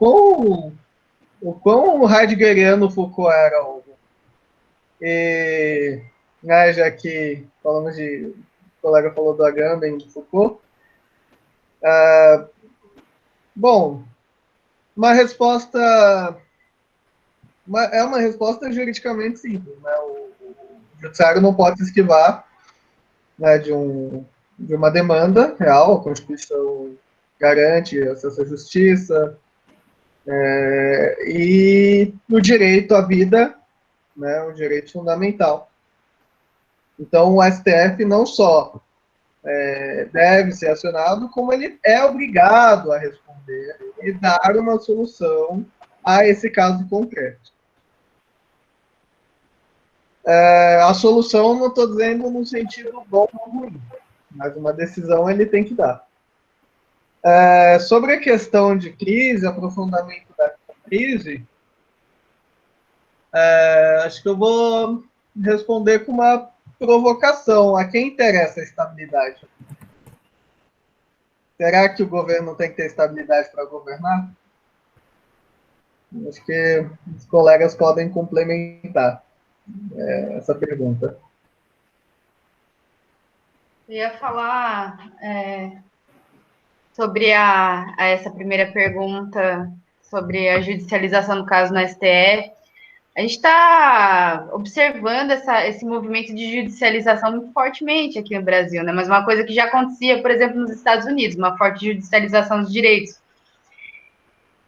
quão heideggeriano Foucault era, Hugo. E, né, já que falamos de... O colega falou do Agamben e do Foucault. Bom, uma resposta... É uma resposta juridicamente simples, né? O judiciário não pode se esquivar, né, de uma demanda real. A Constituição garante acesso à justiça, e o direito à vida, né, um direito fundamental. Então, o STF não só deve ser acionado, como ele é obrigado a responder e dar uma solução a esse caso concreto. A solução, não estou dizendo no sentido bom ou ruim, mas uma decisão ele tem que dar. Sobre a questão de crise, aprofundamento da crise, acho que eu vou responder com uma provocação. A quem interessa a estabilidade? Será que o governo tem que ter estabilidade para governar? Acho que os colegas podem complementar essa pergunta. Eu ia falar sobre essa primeira pergunta, sobre a judicialização do caso no STF. A gente está observando esse movimento de judicialização muito fortemente aqui no Brasil, né? Mas uma coisa que já acontecia, por exemplo, nos Estados Unidos, uma forte judicialização dos direitos.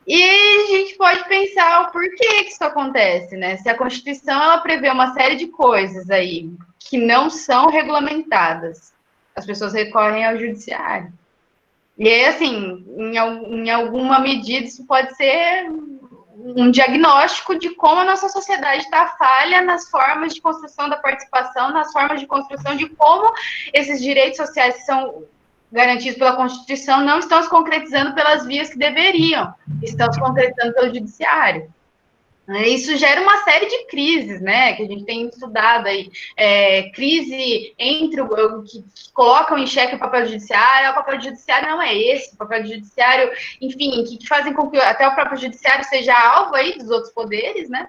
E a gente pode pensar o porquê que isso acontece, né? Se a Constituição ela prevê uma série de coisas aí que não são regulamentadas, as pessoas recorrem ao judiciário. E aí, assim, em alguma medida, isso pode ser um diagnóstico de como a nossa sociedade está falha nas formas de construção da participação, nas formas de construção de como esses direitos sociais que são garantidos pela Constituição não estão se concretizando pelas vias que deveriam, estão se concretizando pelo judiciário. Isso gera uma série de crises, né, que a gente tem estudado aí, crise entre que colocam em xeque o papel judiciário não é esse, o papel judiciário, enfim, que fazem com que até o próprio judiciário seja alvo aí dos outros poderes, né,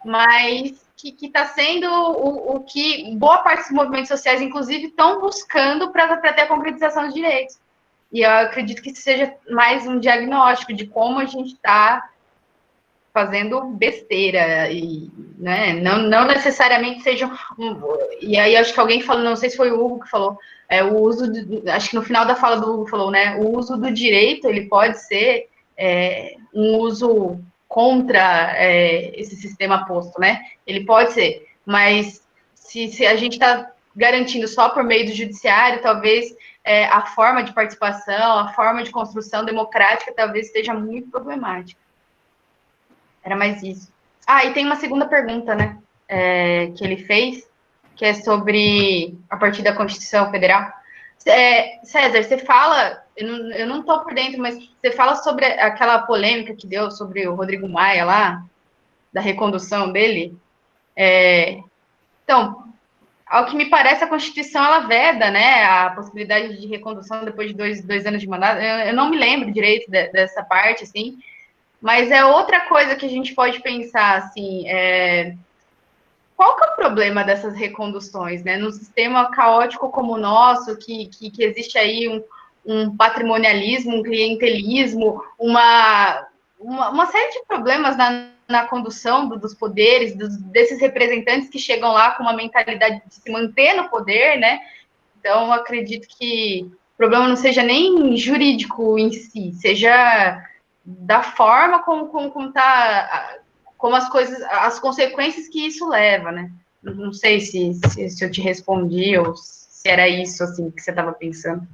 mas que está sendo o que boa parte dos movimentos sociais, inclusive, estão buscando para ter a concretização dos direitos. E eu acredito que isso seja mais um diagnóstico de como a gente está fazendo besteira, e, né, não necessariamente sejam... E aí, acho que alguém falou, não sei se foi o Hugo que falou, o uso, acho que no final da fala do Hugo falou, né, o uso do direito, ele pode ser um uso contra esse sistema posto, né, ele pode ser, mas se a gente está garantindo só por meio do judiciário, talvez a forma de participação, a forma de construção democrática talvez esteja muito problemática. Era mais isso. E tem uma segunda pergunta, né, que ele fez, que é sobre a partir da Constituição Federal. César, você fala, eu não estou por dentro, mas você fala sobre aquela polêmica que deu sobre o Rodrigo Maia lá, da recondução dele. Então, ao que me parece, a Constituição, ela veda, né, a possibilidade de recondução depois de dois anos de mandato. Eu não me lembro direito dessa parte, assim, mas é outra coisa que a gente pode pensar, assim, qual que é o problema dessas reconduções, né? Num sistema caótico como o nosso, que existe aí um patrimonialismo, um clientelismo, uma série de problemas na condução dos poderes, desses representantes que chegam lá com uma mentalidade de se manter no poder, né? Então, eu acredito que o problema não seja nem jurídico em si, seja da forma como as coisas, as consequências que isso leva, né? Não sei se eu te respondi ou se era isso, assim, que você estava pensando.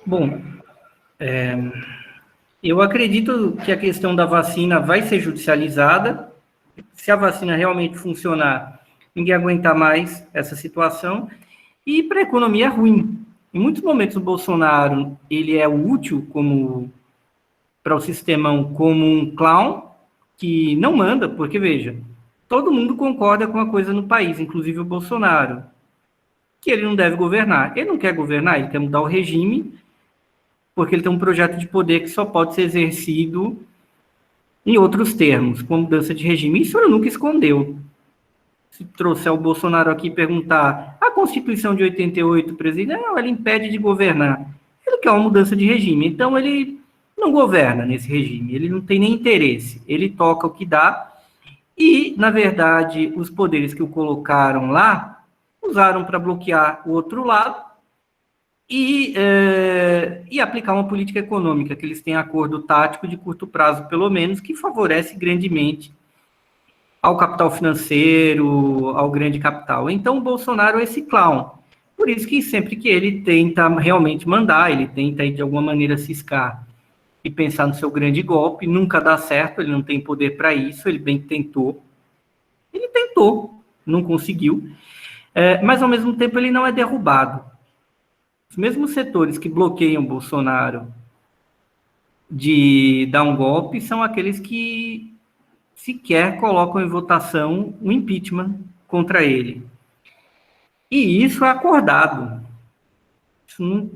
Bom, eu acredito que a questão da vacina vai ser judicializada. Se a vacina realmente funcionar, ninguém aguenta mais essa situação. E para a economia é ruim. Em muitos momentos o Bolsonaro ele é útil para o sistemão como um clown que não manda, porque, veja, todo mundo concorda com a coisa no país, inclusive o Bolsonaro, que ele não deve governar. Ele não quer governar, ele quer mudar o regime, porque ele tem um projeto de poder que só pode ser exercido em outros termos, com mudança de regime. Isso ele nunca escondeu. Se trouxer o Bolsonaro aqui e perguntar a Constituição de 88, presidente, não, ela impede de governar. Ele quer uma mudança de regime, então ele não governa nesse regime, ele não tem nem interesse, ele toca o que dá, e, na verdade, os poderes que o colocaram lá, usaram para bloquear o outro lado e aplicar uma política econômica, que eles têm acordo tático de curto prazo, pelo menos, que favorece grandemente ao capital financeiro, ao grande capital. Então, o Bolsonaro é esse clown. Por isso que sempre que ele tenta realmente mandar, ele tenta, de alguma maneira, ciscar e pensar no seu grande golpe, nunca dá certo, ele não tem poder para isso, ele bem tentou. Ele tentou, não conseguiu, mas, ao mesmo tempo, ele não é derrubado. Os mesmos setores que bloqueiam Bolsonaro de dar um golpe são aqueles que sequer colocam em votação um impeachment contra ele. E isso é acordado. Isso não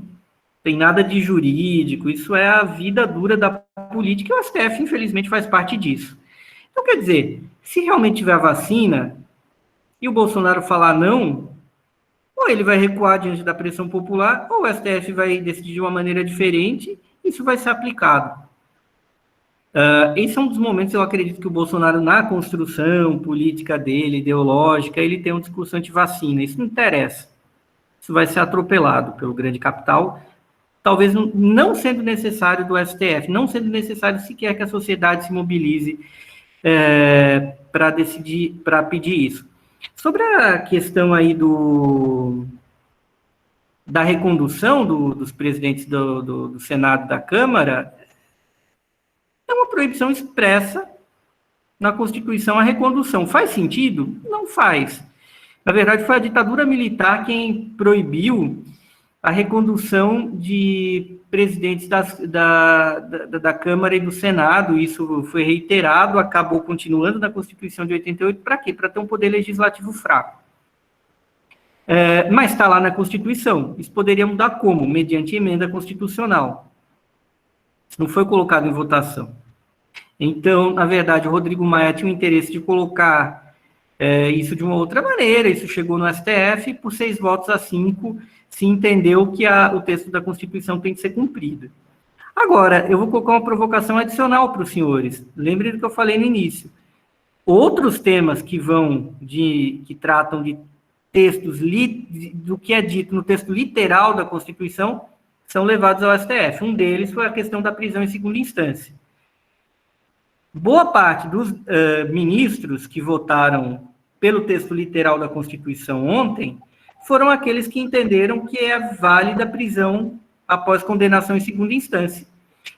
tem nada de jurídico, isso é a vida dura da política, e o STF, infelizmente, faz parte disso. Então, quer dizer, se realmente tiver vacina e o Bolsonaro falar não, ou ele vai recuar diante da pressão popular, ou o STF vai decidir de uma maneira diferente, e isso vai ser aplicado. Esse é um dos momentos, eu acredito, que o Bolsonaro, na construção política dele, ideológica, ele tem um discurso anti-vacina. Isso não interessa. Isso vai ser atropelado pelo grande capital, talvez não sendo necessário do STF, não sendo necessário sequer que a sociedade se mobilize para decidir, para pedir isso. Sobre a questão aí da recondução dos presidentes do Senado e da Câmara, é uma proibição expressa na Constituição a recondução. Faz sentido? Não faz. Na verdade, foi a ditadura militar quem proibiu a recondução de presidentes da Câmara e do Senado. Isso foi reiterado, acabou continuando na Constituição de 88. Para quê? Para ter um poder legislativo fraco. Mas está lá na Constituição. Isso poderia mudar como? Mediante emenda constitucional. Isso não foi colocado em votação. Então, na verdade, o Rodrigo Maia tinha o interesse de colocar isso de uma outra maneira. Isso chegou no STF, e por 6-5, se entendeu que o texto da Constituição tem que ser cumprido. Agora, eu vou colocar uma provocação adicional para os senhores. Lembrem do que eu falei no início. Outros temas que tratam de textos, do que é dito no texto literal da Constituição, são levados ao STF. Um deles foi a questão da prisão em segunda instância. Boa parte dos ministros que votaram pelo texto literal da Constituição ontem foram aqueles que entenderam que é válida a prisão após condenação em segunda instância.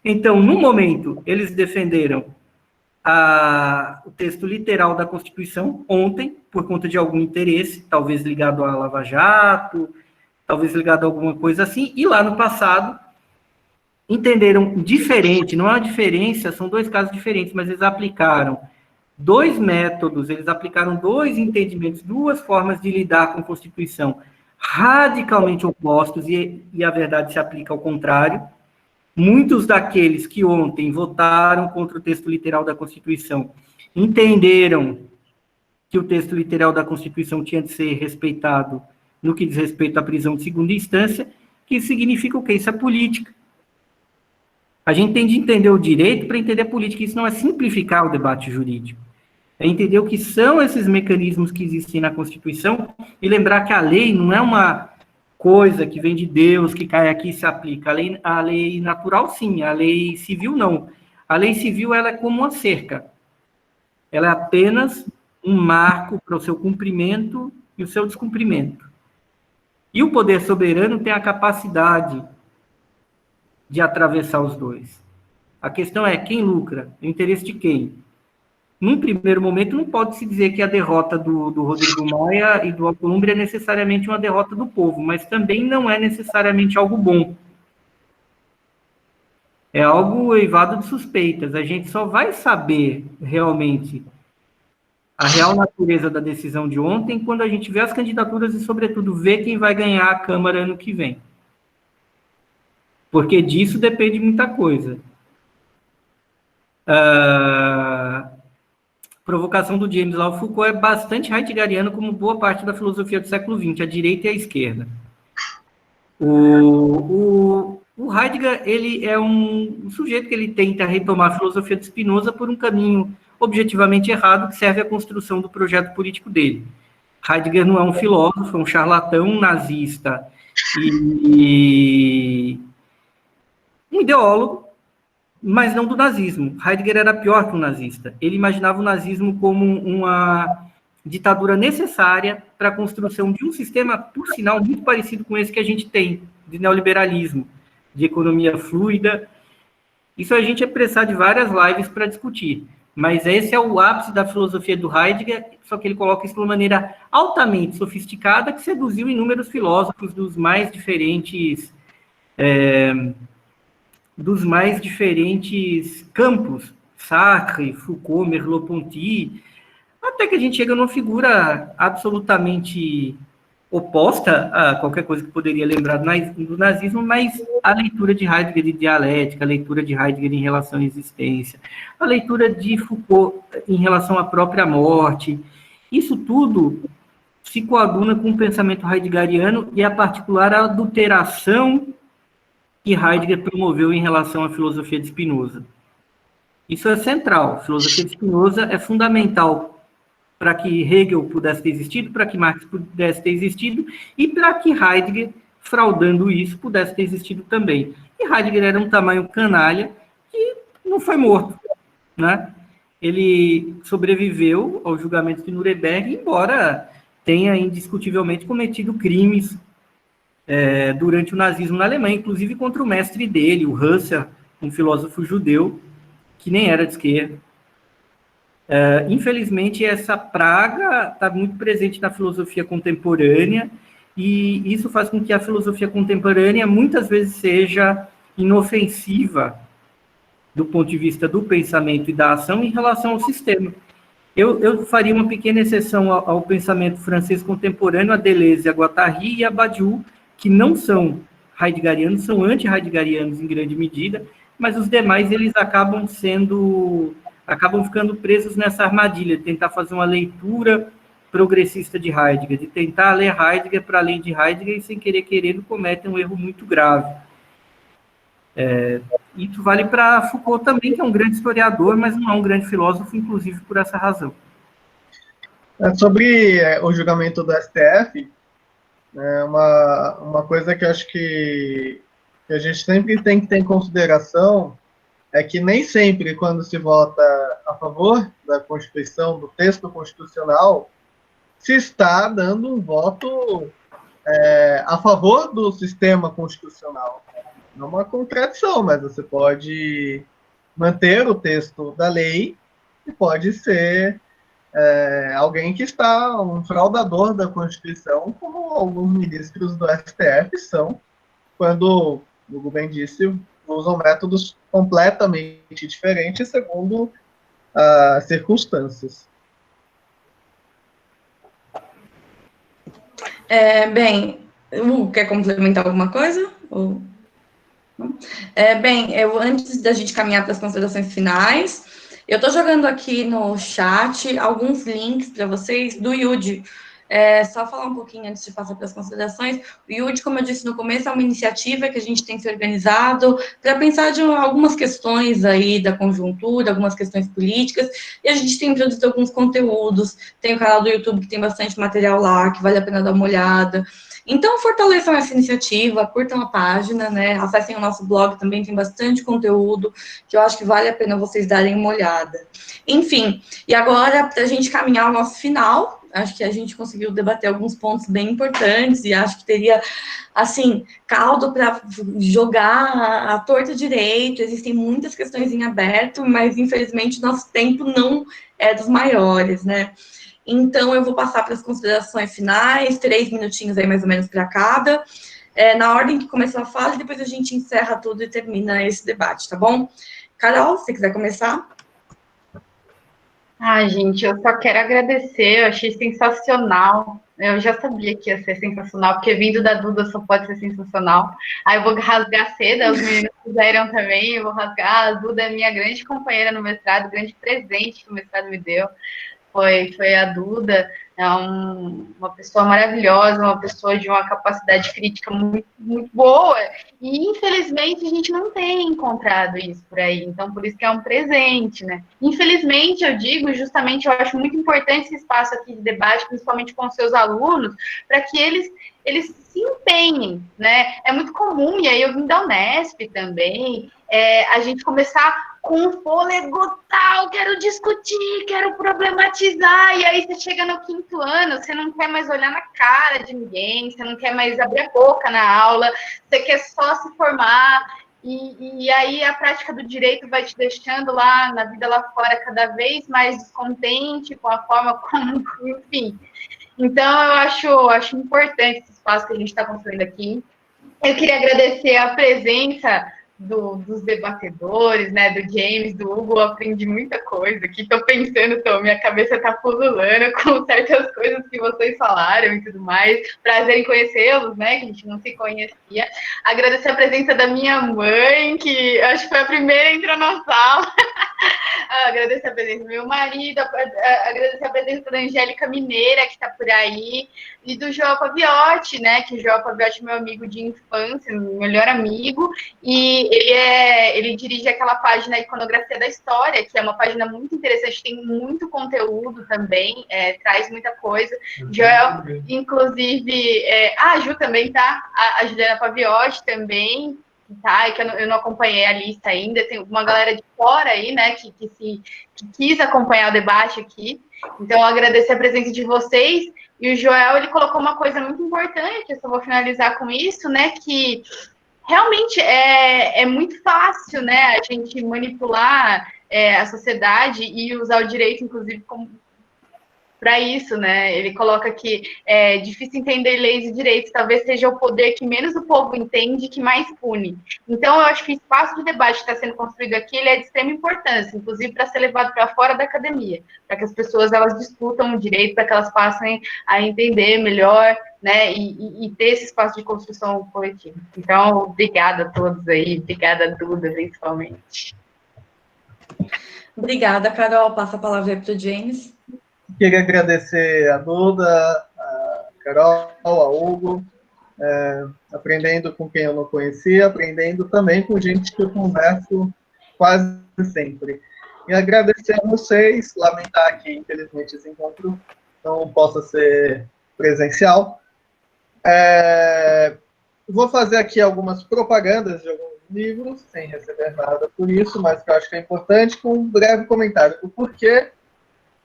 Então, no momento, eles defenderam o texto literal da Constituição ontem, por conta de algum interesse, talvez ligado à Lava Jato, talvez ligado a alguma coisa assim, e lá no passado entenderam diferente, não há diferença, são dois casos diferentes, mas eles aplicaram dois métodos, eles aplicaram dois entendimentos, duas formas de lidar com a Constituição radicalmente opostos, e a verdade se aplica ao contrário. Muitos daqueles que ontem votaram contra o texto literal da Constituição entenderam que o texto literal da Constituição tinha de ser respeitado no que diz respeito à prisão de segunda instância, que significa o quê? Isso é política. A gente tem de entender o direito para entender a política. Isso não é simplificar o debate jurídico. É entender o que são esses mecanismos que existem na Constituição e lembrar que a lei não é uma coisa que vem de Deus, que cai aqui e se aplica. A lei natural, sim. A lei civil, não. A lei civil, ela é como uma cerca. Ela é apenas um marco para o seu cumprimento e o seu descumprimento. E o poder soberano tem a capacidade de atravessar os dois. A questão é quem lucra, o interesse de quem? Num primeiro momento, não pode-se dizer que a derrota do Rodrigo Maia e do Alcolumbre é necessariamente uma derrota do povo, mas também não é necessariamente algo bom. É algo eivado de suspeitas. A gente só vai saber realmente a real natureza da decisão de ontem quando a gente vê as candidaturas e, sobretudo, vê quem vai ganhar a Câmara ano que vem. Porque disso depende muita coisa. A provocação do James Lau Foucault é bastante heideggeriano, como boa parte da filosofia do século XX, a direita e a esquerda. O Heidegger, ele é um sujeito que ele tenta retomar a filosofia de Spinoza por um caminho objetivamente errado, que serve à construção do projeto político dele. Heidegger não é um filósofo, é um charlatão nazista e um ideólogo mas não do nazismo. Heidegger era pior que um nazista. Ele imaginava o nazismo como uma ditadura necessária para a construção de um sistema, por sinal, muito parecido com esse que a gente tem, de neoliberalismo, de economia fluida. Isso a gente é precisar de várias lives para discutir, mas esse é o ápice da filosofia do Heidegger, só que ele coloca isso de uma maneira altamente sofisticada que seduziu inúmeros filósofos dos mais diferentes campos, Sartre, Foucault, Merleau-Ponty, até que a gente chega numa figura absolutamente oposta a qualquer coisa que poderia lembrar do nazismo, mas a leitura de Heidegger de dialética, a leitura de Heidegger em relação à existência, a leitura de Foucault em relação à própria morte, isso tudo se coaduna com o pensamento heideggeriano e a particular adulteração que Heidegger promoveu em relação à filosofia de Spinoza. Isso é central. A filosofia de Spinoza é fundamental para que Hegel pudesse ter existido, para que Marx pudesse ter existido, e para que Heidegger, fraudando isso, pudesse ter existido também. E Heidegger era um tamanho canalha que não foi morto, né? Ele sobreviveu ao julgamento de Nuremberg, embora tenha indiscutivelmente cometido crimes durante o nazismo na Alemanha, inclusive contra o mestre dele, o Husserl, um filósofo judeu, que nem era de esquerda. Infelizmente, essa praga está muito presente na filosofia contemporânea, e isso faz com que a filosofia contemporânea muitas vezes seja inofensiva do ponto de vista do pensamento e da ação em relação ao sistema. Eu faria uma pequena exceção ao pensamento francês contemporâneo, a Deleuze, a Guattari e a Badiou, que não são heideggerianos, são anti-heideggerianos em grande medida, mas os demais eles acabam ficando presos nessa armadilha de tentar fazer uma leitura progressista de Heidegger, de tentar ler Heidegger para além de Heidegger e, sem querer, cometem um erro muito grave. Isso vale para Foucault também, que é um grande historiador, mas não é um grande filósofo, inclusive por essa razão. Sobre o julgamento do STF, uma coisa que eu acho que a gente sempre tem que ter em consideração é que nem sempre, quando se vota a favor da Constituição, do texto constitucional, se está dando um voto a favor do sistema constitucional. Não é uma contradição, mas você pode manter o texto da lei e pode ser alguém que está um fraudador da Constituição, como alguns ministros do STF são, quando, como bem disse, usam métodos completamente diferentes segundo as circunstâncias. Bem, quer complementar alguma coisa? Antes da gente caminhar para as considerações finais, eu estou jogando aqui no chat alguns links para vocês do Yudi. Só falar um pouquinho antes de passar para as considerações. O Yudi, como eu disse no começo, é uma iniciativa que a gente tem se organizado para pensar de algumas questões aí da conjuntura, algumas questões políticas, e a gente tem produzido alguns conteúdos. Tem o canal do YouTube que tem bastante material lá, que vale a pena dar uma olhada. Então, fortaleçam essa iniciativa, curtam a página, né? Acessem o nosso blog, também tem bastante conteúdo, que eu acho que vale a pena vocês darem uma olhada. Enfim, e agora, para a gente caminhar ao nosso final, acho que a gente conseguiu debater alguns pontos bem importantes, e acho que teria, assim, caldo para jogar a torta direito, existem muitas questões em aberto, mas, infelizmente, nosso tempo não é dos maiores, né? Então, eu vou passar para as considerações finais, 3 minutinhos aí, mais ou menos, para cada. Na ordem que começou a fala, e depois a gente encerra tudo e termina esse debate, tá bom? Carol, se você quiser começar. Gente, eu só quero agradecer, eu achei sensacional. Eu já sabia que ia ser sensacional, porque vindo da Duda só pode ser sensacional. Aí eu vou rasgar seda, os meninos fizeram também, eu vou rasgar. A Duda é minha grande companheira no mestrado, grande presente que o mestrado me deu. foi a Duda, é uma pessoa maravilhosa, uma pessoa de uma capacidade crítica muito, muito boa, e infelizmente a gente não tem encontrado isso por aí, então por isso que é um presente, né? Infelizmente, eu digo, justamente, eu acho muito importante esse espaço aqui de debate, principalmente com os seus alunos, para que eles se empenhem, né? É muito comum, e aí eu vim da Unesp também, a gente começar com um fôlego tal, quero discutir, quero problematizar, e aí você chega no 5º ano, você não quer mais olhar na cara de ninguém, você não quer mais abrir a boca na aula, você quer só se formar, e aí a prática do direito vai te deixando lá na vida lá fora cada vez mais descontente com a forma como, enfim. Então, eu acho importante esse espaço que a gente está construindo aqui. Eu queria agradecer a presença dos debatedores, né, do James, do Hugo, eu aprendi muita coisa aqui, estou pensando, minha cabeça está pululando com certas coisas que vocês falaram e tudo mais, prazer em conhecê-los, né, que a gente não se conhecia. Agradecer a presença da minha mãe, que acho que foi a primeira a entrar na sala. Agradecer a presença do meu marido, agradecer a presença da Angélica Mineira, que está por aí, e do João Paviotti, né, que o João Paviotti é meu amigo de infância, meu melhor amigo, e ele dirige aquela página Iconografia da História, que é uma página muito interessante, tem muito conteúdo também, traz muita coisa. Joel, inclusive, a Ju também, tá? A Juliana Paviotti também, tá? É que eu não acompanhei a lista ainda, tem uma galera de fora aí, né, que quis acompanhar o debate aqui. Então, eu agradecer a presença de vocês. E o Joel, ele colocou uma coisa muito importante, eu só vou finalizar com isso, né, que realmente é muito fácil, né, a gente manipular a sociedade e usar o direito, inclusive, como para isso, né? Ele coloca que é difícil entender leis e direitos, talvez seja o poder que menos o povo entende que mais pune. Então, eu acho que o espaço de debate que está sendo construído aqui, ele é de extrema importância, inclusive para ser levado para fora da academia, para que as pessoas elas discutam o direito, para que elas passem a entender melhor, né? E ter esse espaço de construção coletiva. Então, obrigada a todos aí, obrigada, Duda, principalmente. Obrigada, Carol. Passa a palavra para o James. Queria agradecer a Duda, a Carol, a Hugo, aprendendo com quem eu não conhecia, aprendendo também com gente que eu converso quase sempre. E agradecer a vocês, lamentar que, infelizmente, esse encontro não possa ser presencial. Vou fazer aqui algumas propagandas de alguns livros, sem receber nada por isso, mas que eu acho que é importante, com um breve comentário do porquê,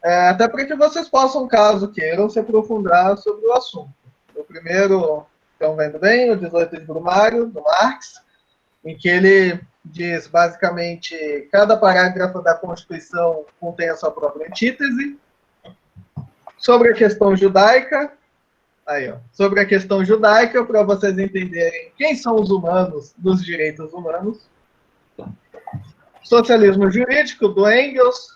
até para que vocês possam, caso queiram, se aprofundar sobre o assunto. O primeiro, estão vendo bem, o 18 de Brumário, do Marx, em que ele diz, basicamente, cada parágrafo da Constituição contém a sua própria antítese. Sobre a questão judaica, sobre a questão judaica, para vocês entenderem quem são os humanos dos direitos humanos. Socialismo jurídico, do Engels.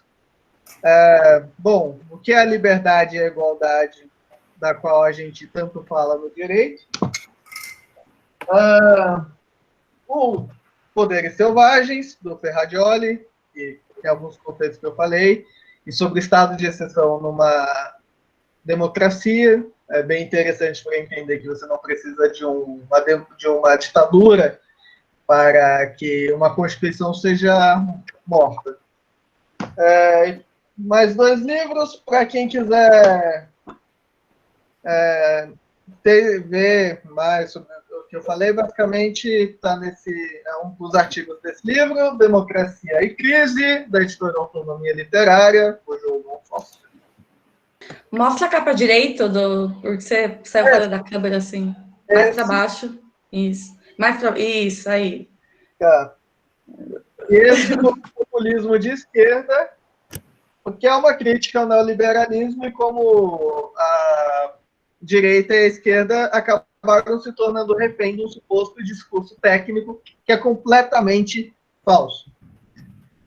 Bom, o que é a liberdade e a igualdade, da qual a gente tanto fala no direito. O Poderes Selvagens, do Ferrajoli, que tem alguns conceitos que eu falei, e sobre o estado de exceção numa democracia. É bem interessante para entender que você não precisa de uma ditadura para que uma Constituição seja morta. Mais 2 livros, para quem quiser ver mais sobre o que eu falei, basicamente está um dos artigos desse livro, Democracia e Crise, da editora Autonomia Literária, por João Foster. Mostra a capa direita, porque você saiu fora da câmera, assim. Mais para baixo. Isso. Isso, aí. Esse populismo de esquerda, porque é uma crítica ao neoliberalismo e como a direita e a esquerda acabaram se tornando refém de um suposto discurso técnico que é completamente falso.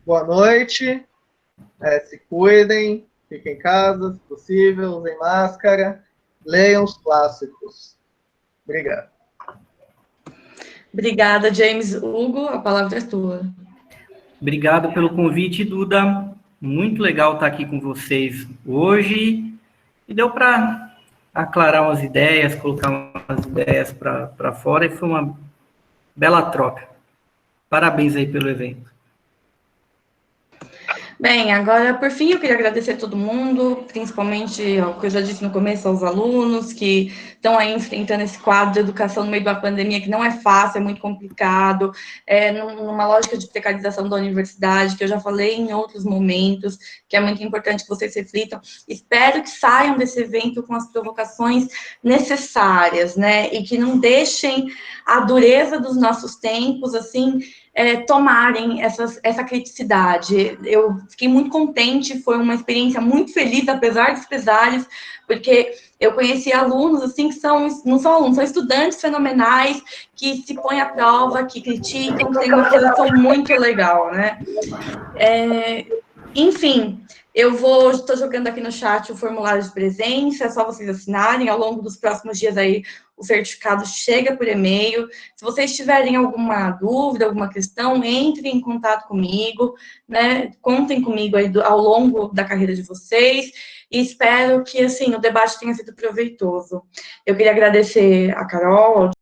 Boa noite, se cuidem, fiquem em casa, se possível, usem máscara, leiam os clássicos. Obrigado. Obrigada, James. Hugo, a palavra é tua. Obrigado pelo convite, Duda. Muito legal estar aqui com vocês hoje. E deu para aclarar umas ideias, colocar umas ideias para fora, e foi uma bela troca. Parabéns aí pelo evento. Bem, agora, por fim, eu queria agradecer a todo mundo, principalmente, o que eu já disse no começo, aos alunos que estão aí enfrentando esse quadro de educação no meio de uma pandemia que não é fácil, é muito complicado, numa lógica de precarização da universidade, que eu já falei em outros momentos, que é muito importante que vocês reflitam. Espero que saiam desse evento com as provocações necessárias, né, e que não deixem a dureza dos nossos tempos, assim, tomarem essa criticidade. Eu fiquei muito contente, foi uma experiência muito feliz, apesar dos pesares, porque eu conheci alunos, assim, que não são alunos, são estudantes fenomenais, que se põem à prova, que criticam, que têm uma posição muito legal, né? Enfim, estou jogando aqui no chat o formulário de presença, é só vocês assinarem. Ao longo dos próximos dias aí, o certificado chega por e-mail. Se vocês tiverem alguma dúvida, alguma questão, entrem em contato comigo, né? Contem comigo aí ao longo da carreira de vocês, e espero que, assim, o debate tenha sido proveitoso. Eu queria agradecer a Carol,